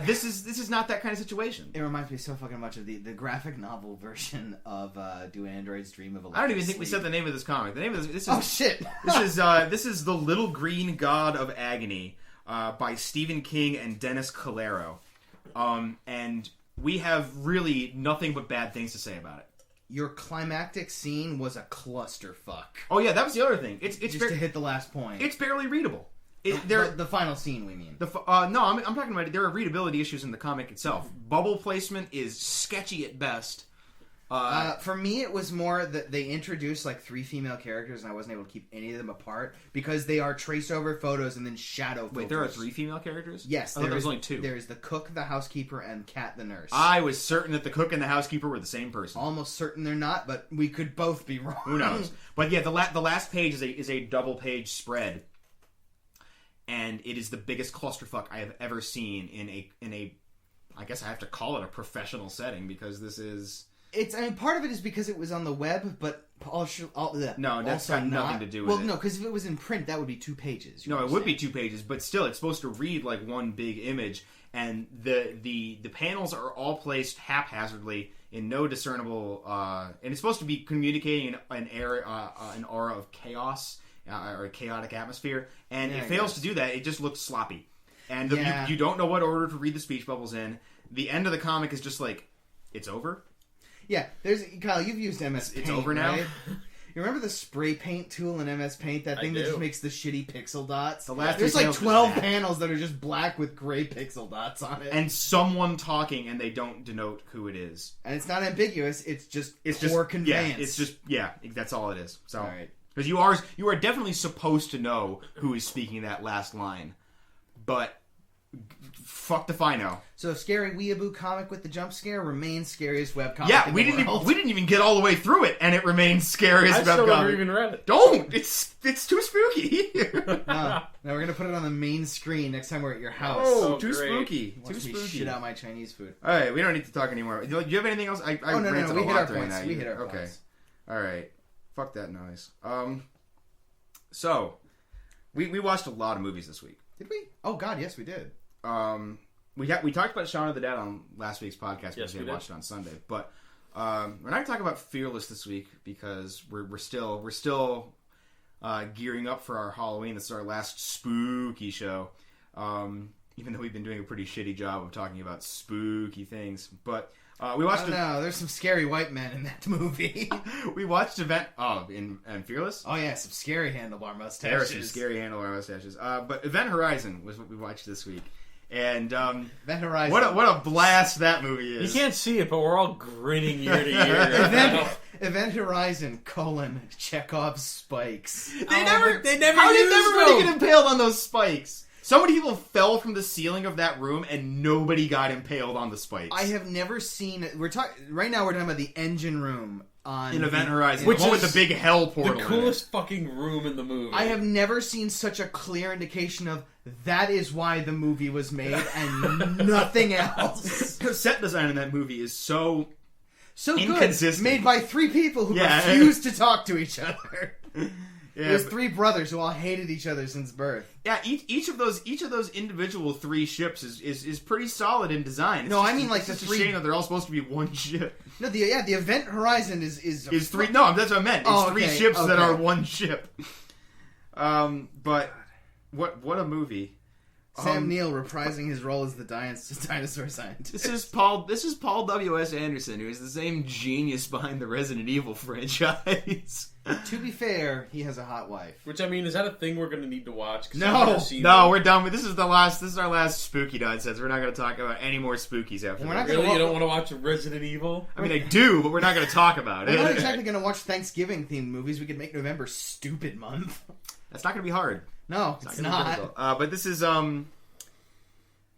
This is not that kind of situation. It reminds me so fucking much of the graphic novel version of Do Androids Dream of Electric I don't even Sleep. think we said the name of this comic. The name of this is oh shit. This is The Little Green God of Agony by Stephen King and Dennis Calero, and we have really nothing but bad things to say about it. Your climactic scene was a clusterfuck. Oh yeah, that was the other thing. It's just to hit the last point. It's barely readable. The final scene, we mean. No, I'm talking about there are readability issues in the comic itself. Bubble placement is sketchy at best. For me, it was more that they introduced like 3 female characters, and I wasn't able to keep any of them apart because they are traced over photos and then shadow filters. Wait, there are 3 female characters? Yes, there's only 2. There's the cook, the housekeeper, and Kat, the nurse. I was certain that the cook and the housekeeper were the same person. Almost certain they're not, but we could both be wrong. Who knows? But yeah, the last page is a double page spread, and it is the biggest clusterfuck I have ever seen in a I guess I have to call it a professional setting because this is. Part of it is because it was on the web, but no, that's got nothing to do with it. Well, no, because if it was in print, that would be 2 pages. No, it would be 2 pages, but still, it's supposed to read like one big image, and the panels are all placed haphazardly in no discernible, and it's supposed to be communicating an aura of chaos or a chaotic atmosphere, and it fails to do that. It just looks sloppy, and you don't know what order to read the speech bubbles in. The end of the comic is just like, it's over. Yeah, Kyle, you've used MS Paint, it's over now. Right? You remember the spray paint tool in MS Paint? That thing that just makes the shitty pixel dots? There's like 12 panels that are just black with gray pixel dots on it. And someone talking and they don't denote who it is. And it's not ambiguous, it's just poor conveyance. That's all it is. So, all right. Because you are definitely supposed to know who is speaking that last line. But fuck if I know. So, Scary Weeaboo comic with the jump scare remains scariest webcomic. Yeah, we didn't even get all the way through it, and it remains scariest webcomic. I still never even read it. Don't! It's too spooky. Now we're gonna put it on the main screen next time we're at your house. Oh, too spooky. Watch me shit out my Chinese food. All right, we don't need to talk anymore. Do you have anything else? No. We hit our points. We hit our points. Okay. All right. Fuck that noise. So we watched a lot of movies this week. Did we? Oh God, yes, we did. We talked about Shaun of the Dead on last week's podcast because we watched it on Sunday. But we're not talking about Fearless this week because we're still gearing up for our Halloween. This is our last spooky show. Even though we've been doing a pretty shitty job of talking about spooky things, but we watched. No, there's some scary white men in that movie. We watched Event. In Fearless. Oh yeah, some scary handlebar mustaches. There are some scary handlebar mustaches. But Event Horizon was what we watched this week. And Event Horizon. What a blast that movie is! You can't see it, but we're all grinning ear to ear. Event Horizon: Chekhov's spikes. They never really get impaled on those spikes. So many people fell from the ceiling of that room, and nobody got impaled on the spikes. I have never seen it. Right now. We're talking about the engine room in Event Horizon, which is with the big hell portal. The coolest fucking room in the movie. I have never seen such a clear indication of that is why the movie was made and nothing else. The set design in that movie is so inconsistent. Good. Made by 3 people who refuse to talk to each other. It was 3 brothers who all hated each other since birth. Yeah, each of those individual 3 ships is pretty solid in design. No, I mean like the 3. It's a shame that they're all supposed to be one ship. No, the Event Horizon is 3. No, that's what I meant. It's 3 ships that are one ship. But what a movie. Sam Neill reprising his role as the dinosaur scientist. This is Paul W.S. Anderson, who is the same genius behind the Resident Evil franchise. To be fair, he has a hot wife. Which, I mean, is that a thing we're going to need to watch? No, we're done with this. Is our last spooky nonsense. We're not going to talk about any more spookies after that. Really? You don't want to watch Resident Evil? I mean, I do, but we're not going to talk about it. We're not exactly going to watch Thanksgiving-themed movies. We could make November stupid month. That's not going to be hard. No, it's not. But this is Paul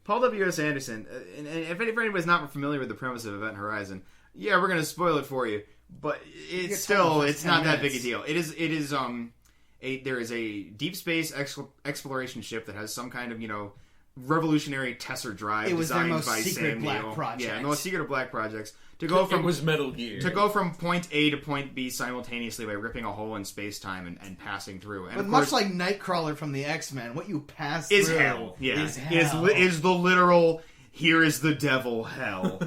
W.S. Anderson. And if anybody's not familiar with the premise of Event Horizon, yeah, we're going to spoil it for you. But it's not that big a deal. There is a deep space exploration ship that has some kind of revolutionary Tesser drive designed by Sam Neill. Yeah, most secret of black projects. It was Metal Gear. To go from point A to point B simultaneously by ripping a hole in space-time and passing through. And but much like Nightcrawler from the X-Men, what you pass is through hell. Yeah, is hell. Is the literal, here is the devil hell.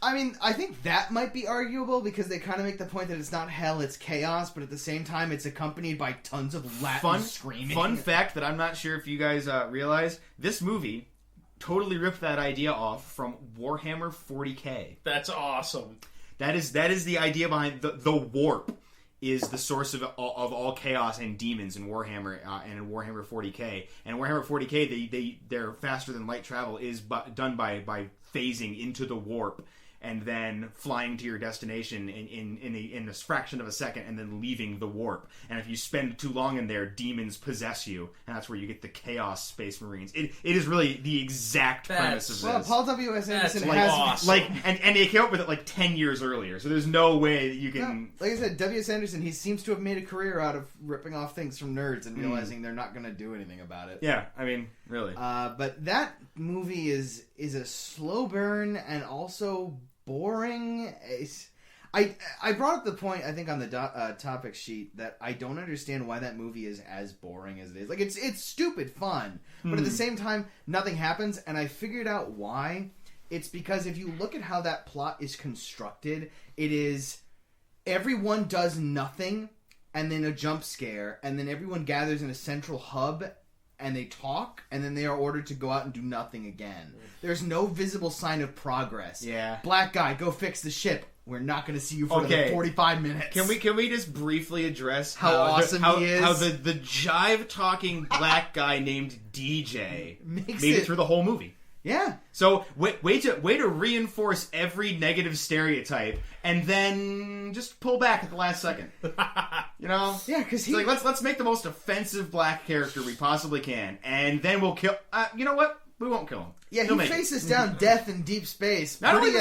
I mean, I think that might be arguable because they kind of make the point that it's not hell, it's chaos, but at the same time it's accompanied by tons of Latin screaming. Fun fact that I'm not sure if you guys realize, this movie totally ripped that idea off from Warhammer 40k. That's awesome. That is the idea behind the warp is the source of all chaos and demons in Warhammer and in Warhammer 40k. And in Warhammer 40k, their faster than light travel is done by phasing into the warp and then flying to your destination in a fraction of a second and then leaving the warp. And if you spend too long in there, demons possess you, and that's where you get the Chaos Space Marines. It is really the exact premise of this. Well, Paul W.S. Anderson has... awesome. And they came up with it 10 years earlier, so there's no way that you can... No, like I said, W.S. Anderson, he seems to have made a career out of ripping off things from nerds and realizing they're not going to do anything about it. Yeah, I mean, really. But that movie is a slow burn and also boring. I brought up the point, I think, on the topic sheet that I don't understand why that movie is as boring as it is. Like, it's stupid fun, but at the same time, nothing happens, and I figured out why. It's because if you look at how that plot is constructed, it is everyone does nothing, and then a jump scare, and then everyone gathers in a central hub, and they talk, and then they are ordered to go out and do nothing again. There's no visible sign of progress. Yeah. Black guy, go fix the ship. We're not going to see you for another 45 minutes. Can we just briefly address how awesome he is? How the jive-talking black guy named DJ made it through the whole movie. Yeah. So way to reinforce every negative stereotype, and then just pull back at the last second. You know? Yeah, because like let's make the most offensive black character we possibly can, and then we'll kill. You know what? We won't kill him. Yeah, he faces down death in deep space. Not only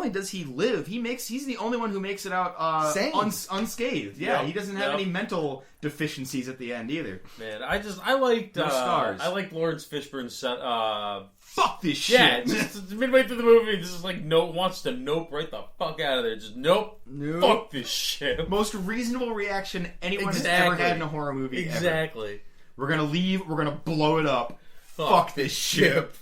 does he live, he's the only one who makes it out unscathed. Yeah, he doesn't have any mental deficiencies at the end either. Man, I liked stars. I liked Laurence Fishbourne's fuck this shit. Yeah, just midway through the movie, this is like wants to nope right the fuck out of there. Just nope. Fuck this shit. Most reasonable reaction anyone has ever had in a horror movie. Exactly. Ever. We're gonna leave. We're gonna blow it up. Fuck this ship.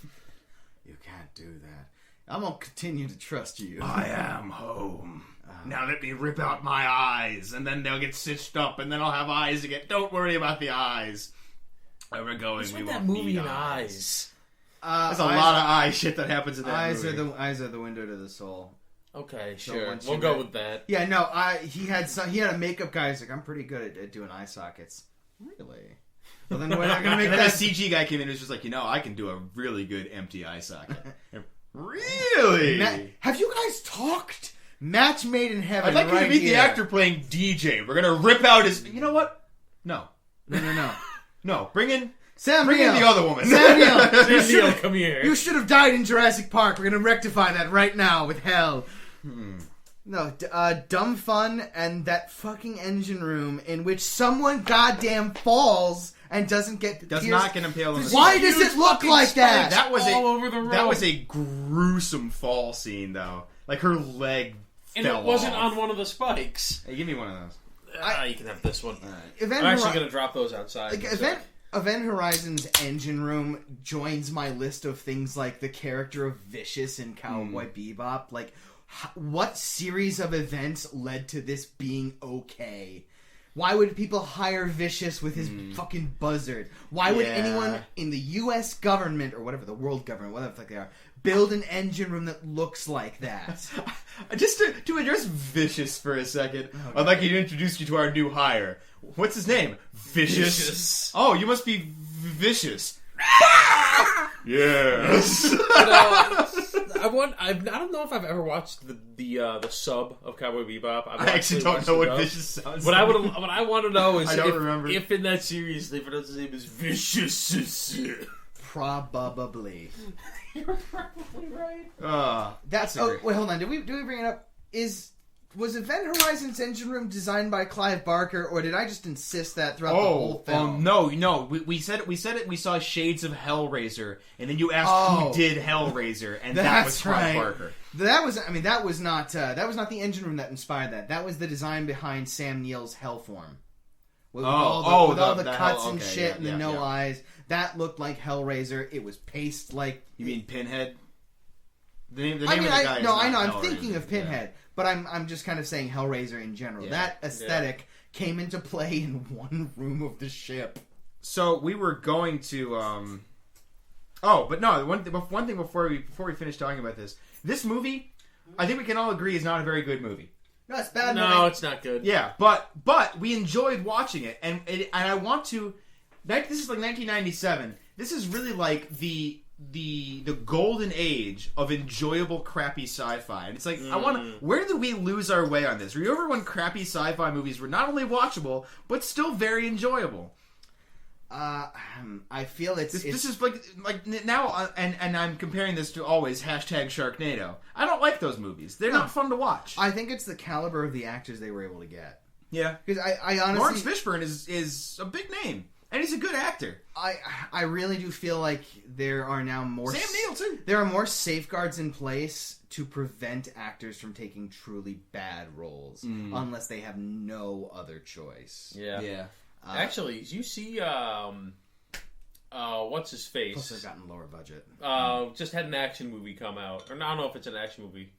You can't do that. I'm gonna continue to trust you. I am home. Now let me rip out my eyes, and then they'll get stitched up, and then I'll have eyes again. Don't worry about the eyes. Where we're going, we won't need eyes. There's a lot of eye shit that happens in that movie. Eyes are the window to the soul. Okay, sure. We'll go with that. Yeah, no. He had a makeup guy who's like, I'm pretty good at doing eye sockets. Really? Well, then we're not gonna make and that. Then a CG guy came in and was just like, I can do a really good empty eye socket. Really? Have you guys talked? Match made in heaven. I'd like you to meet the actor playing DJ. We're gonna rip out his. You know what? No. No. Bring in Sam. Bring in the other woman. Samuel, come here. You should have died in Jurassic Park. We're gonna rectify that right now with hell. No, dumb fun and that fucking engine room in which someone goddamn falls and does not get impaled on the Why does it look like that? That was all over the road. That was a gruesome fall scene, though. Like her leg And it wasn't on one of the spikes. Hey, give me one of those. You can have this one. Event I'm actually going to drop those outside. Event Horizon's engine room joins my list of things like the character of Vicious in Cowboy Bebop. Like, what series of events led to this being okay? Why would people hire Vicious with his fucking buzzard? Why would anyone in the U.S. government, or whatever, the world government, whatever the fuck they are, build an engine room that looks like that? Just to address Vicious for a second, I'd like to introduce you to our new hire. What's his name? Vicious. Oh, you must be Vicious. Yes. I don't know if I've ever watched the sub of Cowboy Bebop. I actually don't know what Vicious sounds like. What I want to know is if in that series they pronounce his name as Vicious. Probably. You're probably right. That's. Oh, wait, hold on. Did we bring it up? Was Event Horizon's engine room designed by Clive Barker, or did I just insist that throughout the whole film? No. We said it. We saw shades of Hellraiser, and then you asked who did Hellraiser, and that was Clive Barker. That was not the engine room that inspired that. That was the design behind Sam Neill's Hellform. With all the cuts and shit and the no eyes. That looked like Hellraiser. It was paced like. You mean Pinhead? The name of the guy. I know. I'm thinking of Pinhead, but I'm just kind of saying Hellraiser in general. That aesthetic came into play in one room of the ship. So we were going to. But no. One thing before we finish talking about this. This movie, I think we can all agree, is not a very good movie. No, it's bad. No, it's not good. Yeah, but we enjoyed watching it, and I want to. This is like 1997. This is really like the golden age of enjoyable crappy sci-fi, and it's like where did we lose our way on this? Remember when crappy sci-fi movies were not only watchable but still very enjoyable? I feel this is like now, and I'm comparing this to always #Sharknado. I don't like those movies. They're not fun to watch. I think it's the caliber of the actors they were able to get. Yeah, because I honestly, Laurence Fishbourne is a big name. And he's a good actor. I really do feel like there are now more... Sam Neill, too. There are more safeguards in place to prevent actors from taking truly bad roles. Unless they have no other choice. Yeah. Actually, you see... what's his face? Plus they've gotten lower budget. Just had an action movie come out. Or I don't know if it's an action movie.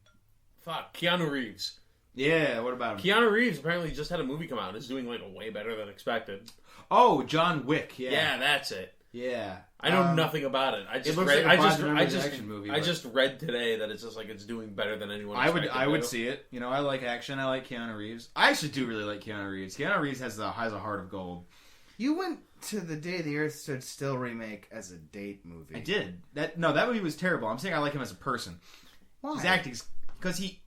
Fuck, Keanu Reeves. Yeah, what about him? Keanu Reeves apparently just had a movie come out and is doing like way better than expected. Oh, John Wick. Yeah, that's it. Yeah, I know nothing about it. I just read. I just read today that it's just like it's doing better than anyone. I would see it. You know, I like action. I like Keanu Reeves. I actually do really like Keanu Reeves. Keanu Reeves has a heart of gold. You went to the Day the Earth Stood Still remake as a date movie. I did. That movie was terrible. I'm saying I like him as a person. Why? His acting's. Because he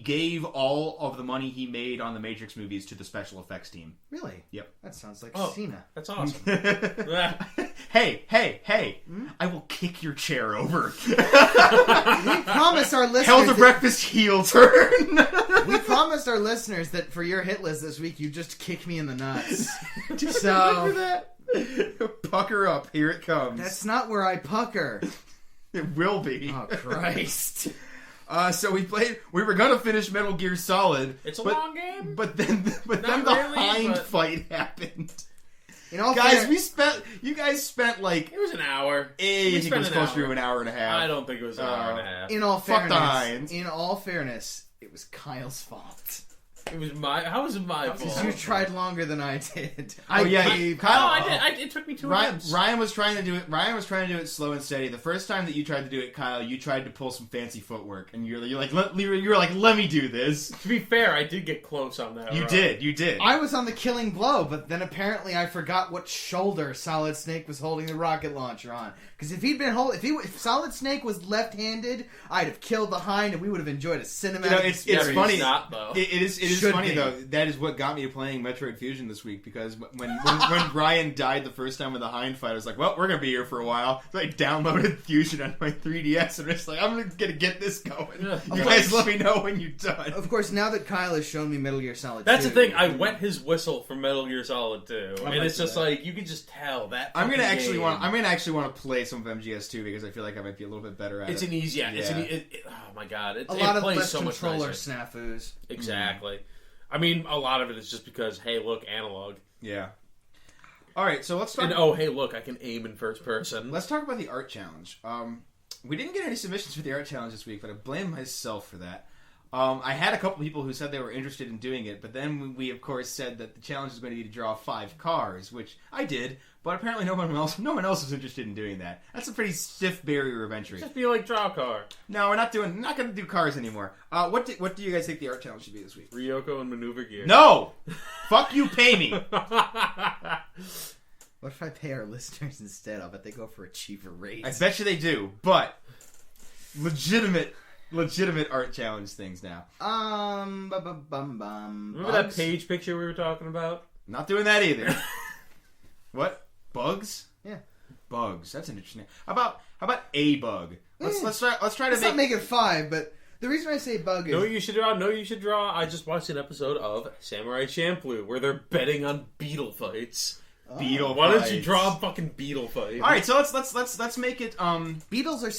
gave all of the money he made on the Matrix movies to the special effects team. Really? Yep. That sounds like Cena. That's awesome. Hey! I will kick your chair over. We promise our listeners... Hell to breakfast, heel turn. We promised our listeners that for your hit list this week, you just kick me in the nuts. Remember that? Pucker up. Here it comes. That's not where I pucker. It will be. Oh, Christ. So we were gonna finish Metal Gear Solid. It's a long game, but then the Hind fight happened. You guys spent like it was an hour. I think it was closer to an hour and a half. I don't think it was an hour and a half. Fuck the Hinds. In all fairness, it was Kyle's fault. It was how was it my fault? Because you tried longer than I did. Kyle. I did. It took me 2 attempts. Ryan was trying to do it slow and steady. The first time that you tried to do it, Kyle, you tried to pull some fancy footwork, and you're like, let me do this. To be fair, I did get close on that. You did. I was on the killing blow, but then apparently I forgot what shoulder Solid Snake was holding the rocket launcher on. Because if Solid Snake was left-handed, I'd have killed the Hind, and we would have enjoyed a cinematic. It's funny. He's not, though. It is is should funny be. though. That is what got me playing Metroid Fusion this week, because when Ryan died the first time with the hind fight, I was like, well, we're gonna be here for a while. So I downloaded Fusion on my 3DS and it's like, I'm gonna get this going. You guys let me know when you're done. Of course, now that Kyle has shown me Metal Gear Solid 2... That's the thing, I wet his whistle for Metal Gear Solid 2. I'm And it's into just that. like, you can just tell that I'm gonna fucking actually game- want to play some of MGS2 because I feel like I might be a little bit better at It's it. an easy, Yeah. oh my god, it A lot of plays less so much controller nicer. snafus. Exactly. I mean, a lot of it is just because, hey, look, analog. Yeah. All right, so let's talk. And oh, hey, look, I can aim in first person. Let's talk about the art challenge. We didn't get any submissions for the art challenge this week, but I blame myself for that. I had a couple people who said they were interested in doing it, but then we of course said that the challenge is going to be to draw 5 cars, which I did, but apparently no one else was interested in doing that. That's a pretty stiff barrier of entry. Just be like, draw a car. No, we're not going to do cars anymore. What do you guys think the art challenge should be this week? Ryoko and maneuver gear. No! Fuck you, pay me! What if I pay our listeners instead? I'll bet they go for a cheaper rate. I bet you they do, but legitimate art challenge things now. Remember that page picture we were talking about? Not doing that either. What? Bugs? Yeah. Bugs. That's an interesting. How about a bug? Let's try to Let's not make it 5, but the reason I say bug is... No, you should draw. I just watched an episode of Samurai Champloo where they're betting on beetle fights. beetle. Why don't you fights. draw a fucking beetle fight? All right, so let's make it. Beetles are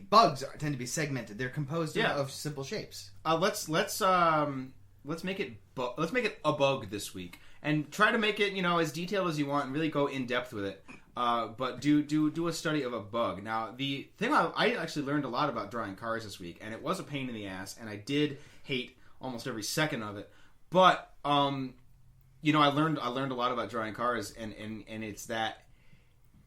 bugs tend to be segmented. They're composed of simple shapes. Let's make it a bug this week, and try to make it as detailed as you want, and really go in depth with it. But do a study of a bug. Now, the thing I actually learned a lot about drawing cars this week, and it was a pain in the ass, and I did hate almost every second of it. But I learned a lot about drawing cars, and it's that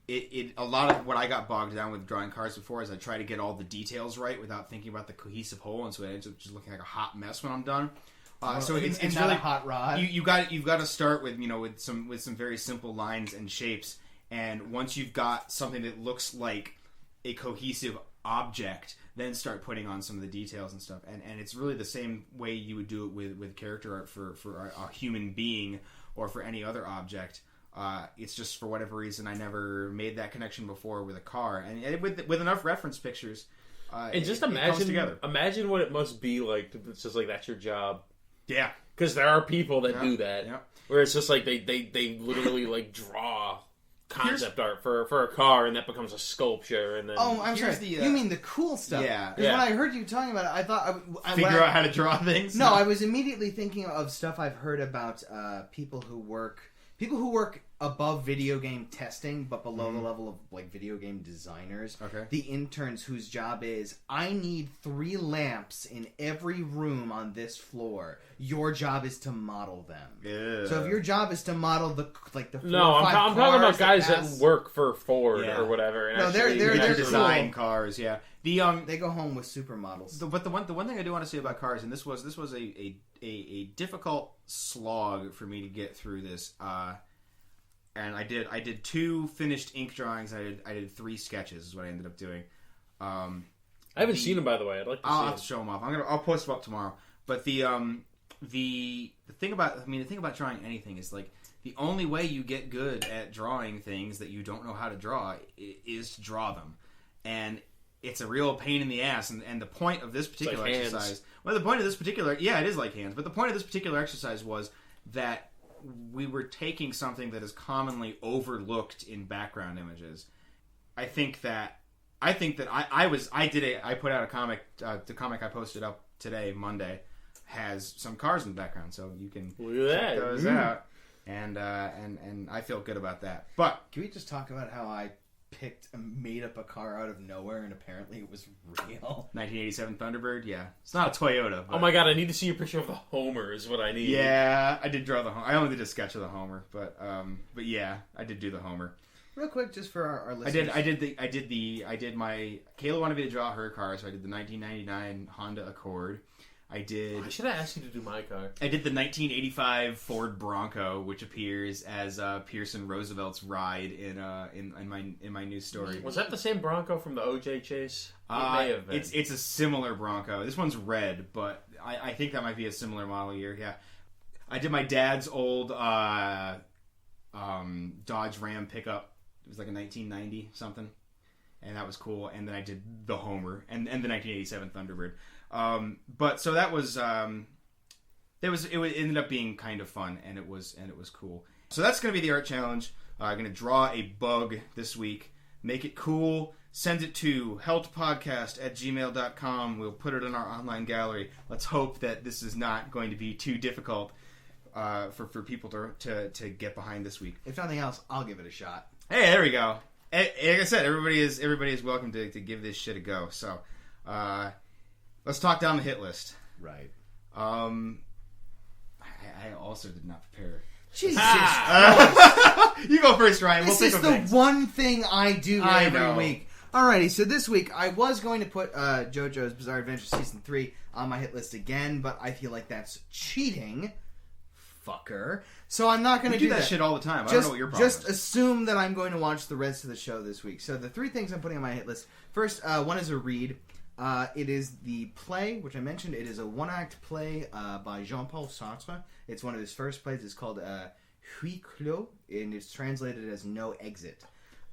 it a lot of what I got bogged down with drawing cars before is I try to get all the details right without thinking about the cohesive whole, and so it ends up just looking like a hot mess when I'm done. So it's not really a hot rod. You've got to start with with some very simple lines and shapes, and once you've got something that looks like a cohesive object, then start putting on some of the details and stuff. And it's really the same way you would do it with character art for a human being or for any other object. It's just for whatever reason I never made that connection before with a car, and with enough reference pictures. And just it comes together. imagine what it must be like. It's just like that's your job. Yeah, because there are people that do that. Yeah. Where it's just like they literally like draw concept art for a car, and that becomes a sculpture, and then I'm sorry. You mean the cool stuff? Yeah. Because when I heard you talking about it, I thought figure out how to draw things. No, I was immediately thinking of stuff I've heard about people who work above video game testing, but below the level of like video game designers. Okay. The interns whose job is, I need 3 lamps in every room on this floor. Your job is to model them. Yeah. So if your job is to model the 4 no, or 5 I'm talking about guys that pass, work for Ford Yeah. or whatever. And No, actually, they're design cool. cars. Yeah. The they go home with supermodels. But the one thing I do want to say about cars, and this was a difficult slog for me to get through this. And I did 2 finished ink drawings. And I did 3 sketches. Is what I ended up doing. I haven't seen them, by the way. I'd like to see I'll them. have to show them off. I'll post them up tomorrow. But the thing about drawing anything is like the only way you get good at drawing things that you don't know how to draw is to draw them, and it's a real pain in the ass. And the point of this particular exercise, it is like hands. But the point of this particular exercise was that we were taking something that is commonly overlooked in background images. I put out a comic. The comic I posted up today, Monday, has some cars in the background, so you can check those out. And I feel good about that. But Can we just talk about how I made up a car out of nowhere and apparently it was real? 1987 Thunderbird, yeah, it's not a Toyota. But Oh my god, I need to see a picture of the Homer. Is what I need. yeah, I did draw the Homer. I only did a sketch of the Homer, but yeah, I did do the Homer. Real quick, just for our listeners. I did my Kayla wanted me to draw her car, so I did the 1999 Honda Accord. I should have asked you to do my car. I did the 1985 Ford Bronco, which appears as Pearson Roosevelt's ride in my news story. Was that the same Bronco from the OJ chase? It may have been. It's a similar Bronco. This one's red, but I think that might be a similar model year. Yeah, I did my dad's old Dodge Ram pickup. It was like a 1990 something, and that was cool. And then I did the Homer and the 1987 Thunderbird. But so that was it ended up being kind of fun, and it was cool. So that's going to be the art challenge. I'm going to draw a bug this week, make it cool, send it to heltpodcast@gmail.com. We'll put it in our online gallery. Let's hope that this is not going to be too difficult for people to get behind this week. If nothing else, I'll give it a shot. Hey, there we go. Like I said, everybody is welcome to give this shit a go. So let's talk down the hit list. Right. I also did not prepare. Jesus. You go first, Ryan. This is the one thing I do every week. Alrighty, so this week I was going to put JoJo's Bizarre Adventure Season 3 on my hit list again, but I feel like that's cheating. Fucker. So I'm not going to do that shit all the time. I don't know what your problem is. Just assume that I'm going to watch the rest of the show this week. So the three things I'm putting on my hit list. First, one is a read. It is the play, which I mentioned. It is a one-act play by Jean-Paul Sartre. It's one of his first plays. It's called Huis Clos, and it's translated as No Exit.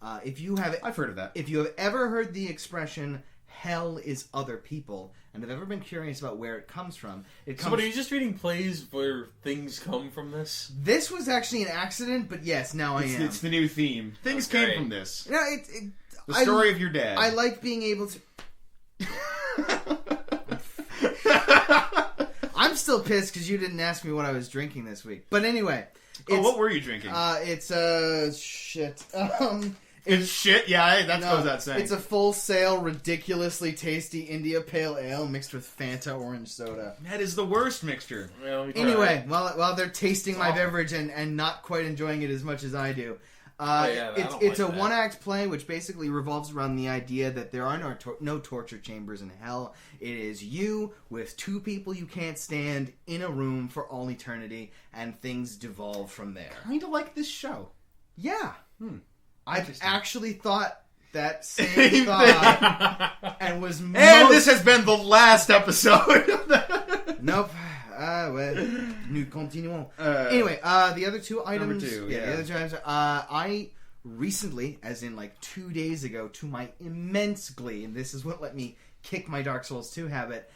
I've heard of that. If you have ever heard the expression "hell is other people," and have ever been curious about where it comes from, So, are you just reading plays where things come from this? This was actually an accident, but yes, now I am. It's the new theme. Things came from this. No, the story of your dad. I like being able to. I'm still pissed because you didn't ask me what I was drinking this week. But anyway, what were you drinking? It's shit. It's shit. Yeah, that goes without saying. It's a Full Sail, ridiculously tasty India Pale Ale mixed with Fanta orange soda. That is the worst mixture. Well, anyway, while they're tasting my beverage and not quite enjoying it as much as I do. It's a one-act play which basically revolves around the idea that there are no torture chambers in hell. It is you with two people you can't stand in a room for all eternity, and things devolve from there. Kind of like this show. Yeah. I've actually thought that same thought and was most... And this has been the last episode. Nope. Well, nous continuons. Anyway, the other two items... Number two, the other two items... I recently, as in like 2 days ago, to my immense glee, and this is what let me kick my Dark Souls 2 habit,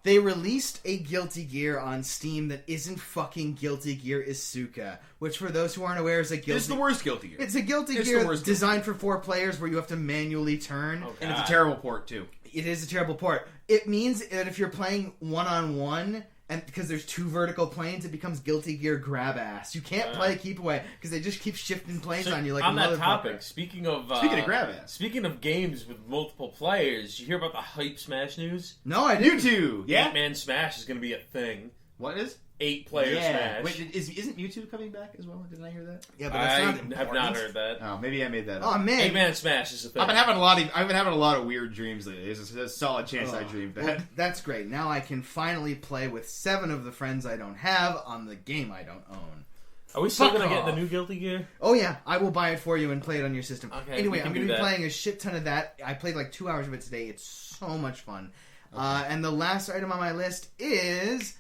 they released a Guilty Gear on Steam that isn't fucking Guilty Gear Isuka, which for those who aren't aware is a Guilty... It's the worst Guilty Gear. It's a Guilty Gear designed for 4 players where you have to manually turn. Oh, and it's a terrible port, too. It is a terrible port. It means that if you're playing one-on-one... And because there's 2 vertical planes, it becomes Guilty Gear grab ass. You can't play keep away because they just keep shifting planes on you like on a motherfucker. that topic. Speaking of grab ass, speaking of games with multiple players, you hear about the Hype Smash news? No, I didn't. YouTube, yeah. 8-man Smash is going to be a thing. What is? 8-player Smash. Wait, isn't Mewtwo coming back as well? Didn't I hear that? Yeah, but that's not important. I have not heard that. Oh, maybe I made that up. Oh man, 8-man Smash is a thing. I've been having a lot of weird dreams lately. There's a solid chance I dreamed that. Well, that's great. Now I can finally play with 7 of the friends I don't have on the game I don't own. Are we still going to get the new Guilty Gear? Oh yeah, I will buy it for you and play it on your system. Okay, anyway, I'm going to be playing a shit ton of that. I played like 2 hours of it today. It's so much fun. Okay. And the last item on my list is...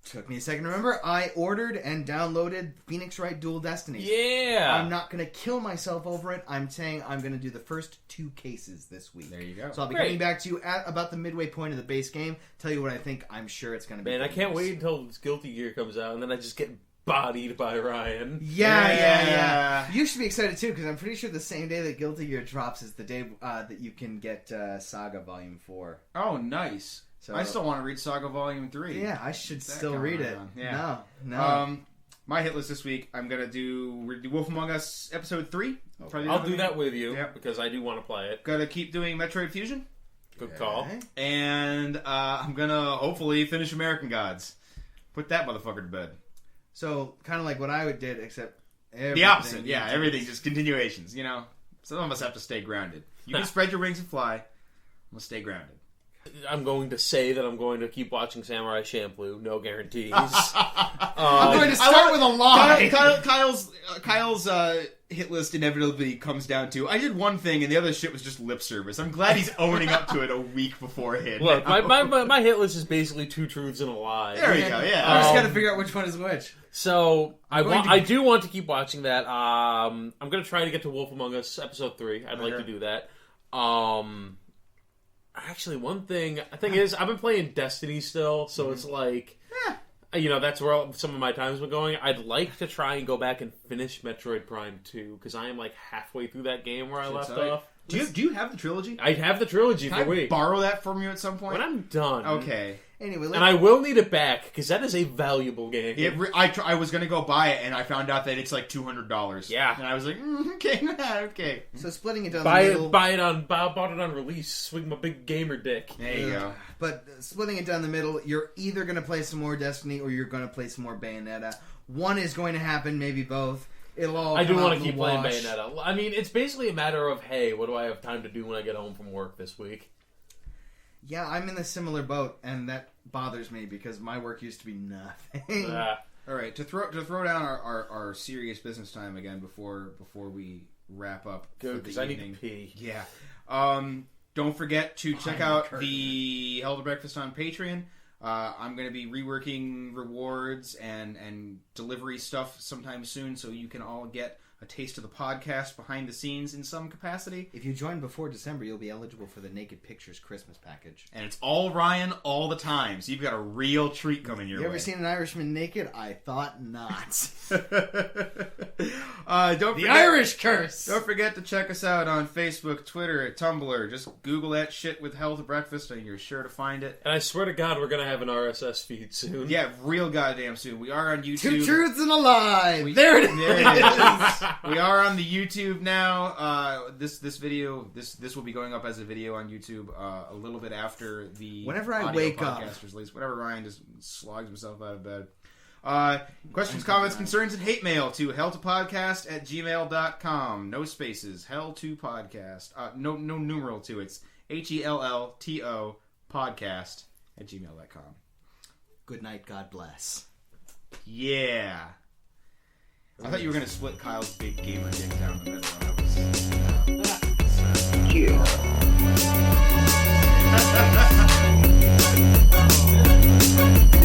Took me a second to remember. I ordered and downloaded Phoenix Wright Dual Destiny. Yeah! I'm not going to kill myself over it. I'm saying I'm going to do the first 2 cases this week. There you go. So I'll be coming back to you at about the midway point of the base game. Tell you what I think. I'm sure it's going to be. Man, I can't wait until this Guilty Gear comes out and then I just get bodied by Ryan. Yeah. You should be excited too because I'm pretty sure the same day that Guilty Gear drops is the day that you can get Saga Volume 4. Oh, nice. So, I still want to read Saga Volume 3. Yeah, I should still read it. Yeah. No. My hit list this week, we're going to do Wolf Among Us Episode 3. Okay. I'll do that with you because I do want to play it. Got to keep doing Metroid Fusion. Good call. And I'm going to hopefully finish American Gods. Put that motherfucker to bed. So, kind of like what I did, except... The opposite, everything, just continuations, you know. Some of us have to stay grounded. You can spread your wings and fly. I'm going to stay grounded. I'm going to say that I'm going to keep watching Samurai Champloo. No guarantees. I'm going to start with a lie. Kyle's hit list inevitably comes down to I did one thing and the other shit was just lip service. I'm glad he's owning up to it a week beforehand. Look, my hit list is basically 2 truths and a lie. There you go. Yeah, I just got to figure out which one is which. So I do want to keep watching that. I'm going to try to get to Wolf Among Us episode 3. I'd like to do that. Actually, one thing is I've been playing Destiny still, so it's like, that's where some of my time's been going. I'd like to try and go back and finish Metroid Prime 2 because I am like halfway through that game where I left off. Do you have the trilogy? I have the trilogy Can for Wii. Borrow that from you at some point when I'm done. Okay. Anyway, and I will need it back because that is a valuable game. I was gonna go buy it and I found out that it's like $200. Yeah, and I was like, okay. So splitting it down the middle. Bought it on release. Swing my big gamer dick. There you go. But splitting it down the middle, you're either gonna play some more Destiny or you're gonna play some more Bayonetta. One is going to happen, maybe both. It'll all. I do want to keep playing Bayonetta. I mean, it's basically a matter of, hey, what do I have time to do when I get home from work this week? Yeah, I'm in a similar boat, and that bothers me because my work used to be nothing. All right, to throw down our serious business time again before we wrap up. Good, because I need to pee. Yeah. Don't forget to check out the Hell to Breakfast on Patreon. I'm going to be reworking rewards and delivery stuff sometime soon, so you can all get a taste of the podcast behind the scenes in some capacity. If you join before December, you'll be eligible for the Naked Pictures Christmas package. And it's all Ryan all the time, so you've got a real treat coming your way. You ever seen an Irishman naked? I thought not. The Irish curse! Don't forget to check us out on Facebook, Twitter, Tumblr. Just Google that shit with Hell to Breakfast and you're sure to find it. And I swear to God, we're going to have an RSS feed soon. Yeah, real goddamn soon. We are on YouTube. 2 truths and a lie! There it is! We are on the YouTube now. This video this will be going up as a video on YouTube a little bit after the whenever I audio wake up, release. Whenever Ryan just slogs himself out of bed. Questions, comments, concerns, and hate mail to hell2podcast@gmail.com. No spaces. Hell2podcast. No numeral to it. It's HELLTO podcast@gmail.com. Good night. God bless. Yeah. I thought you were going to split Kyle's big gamer dick down the middle. That was...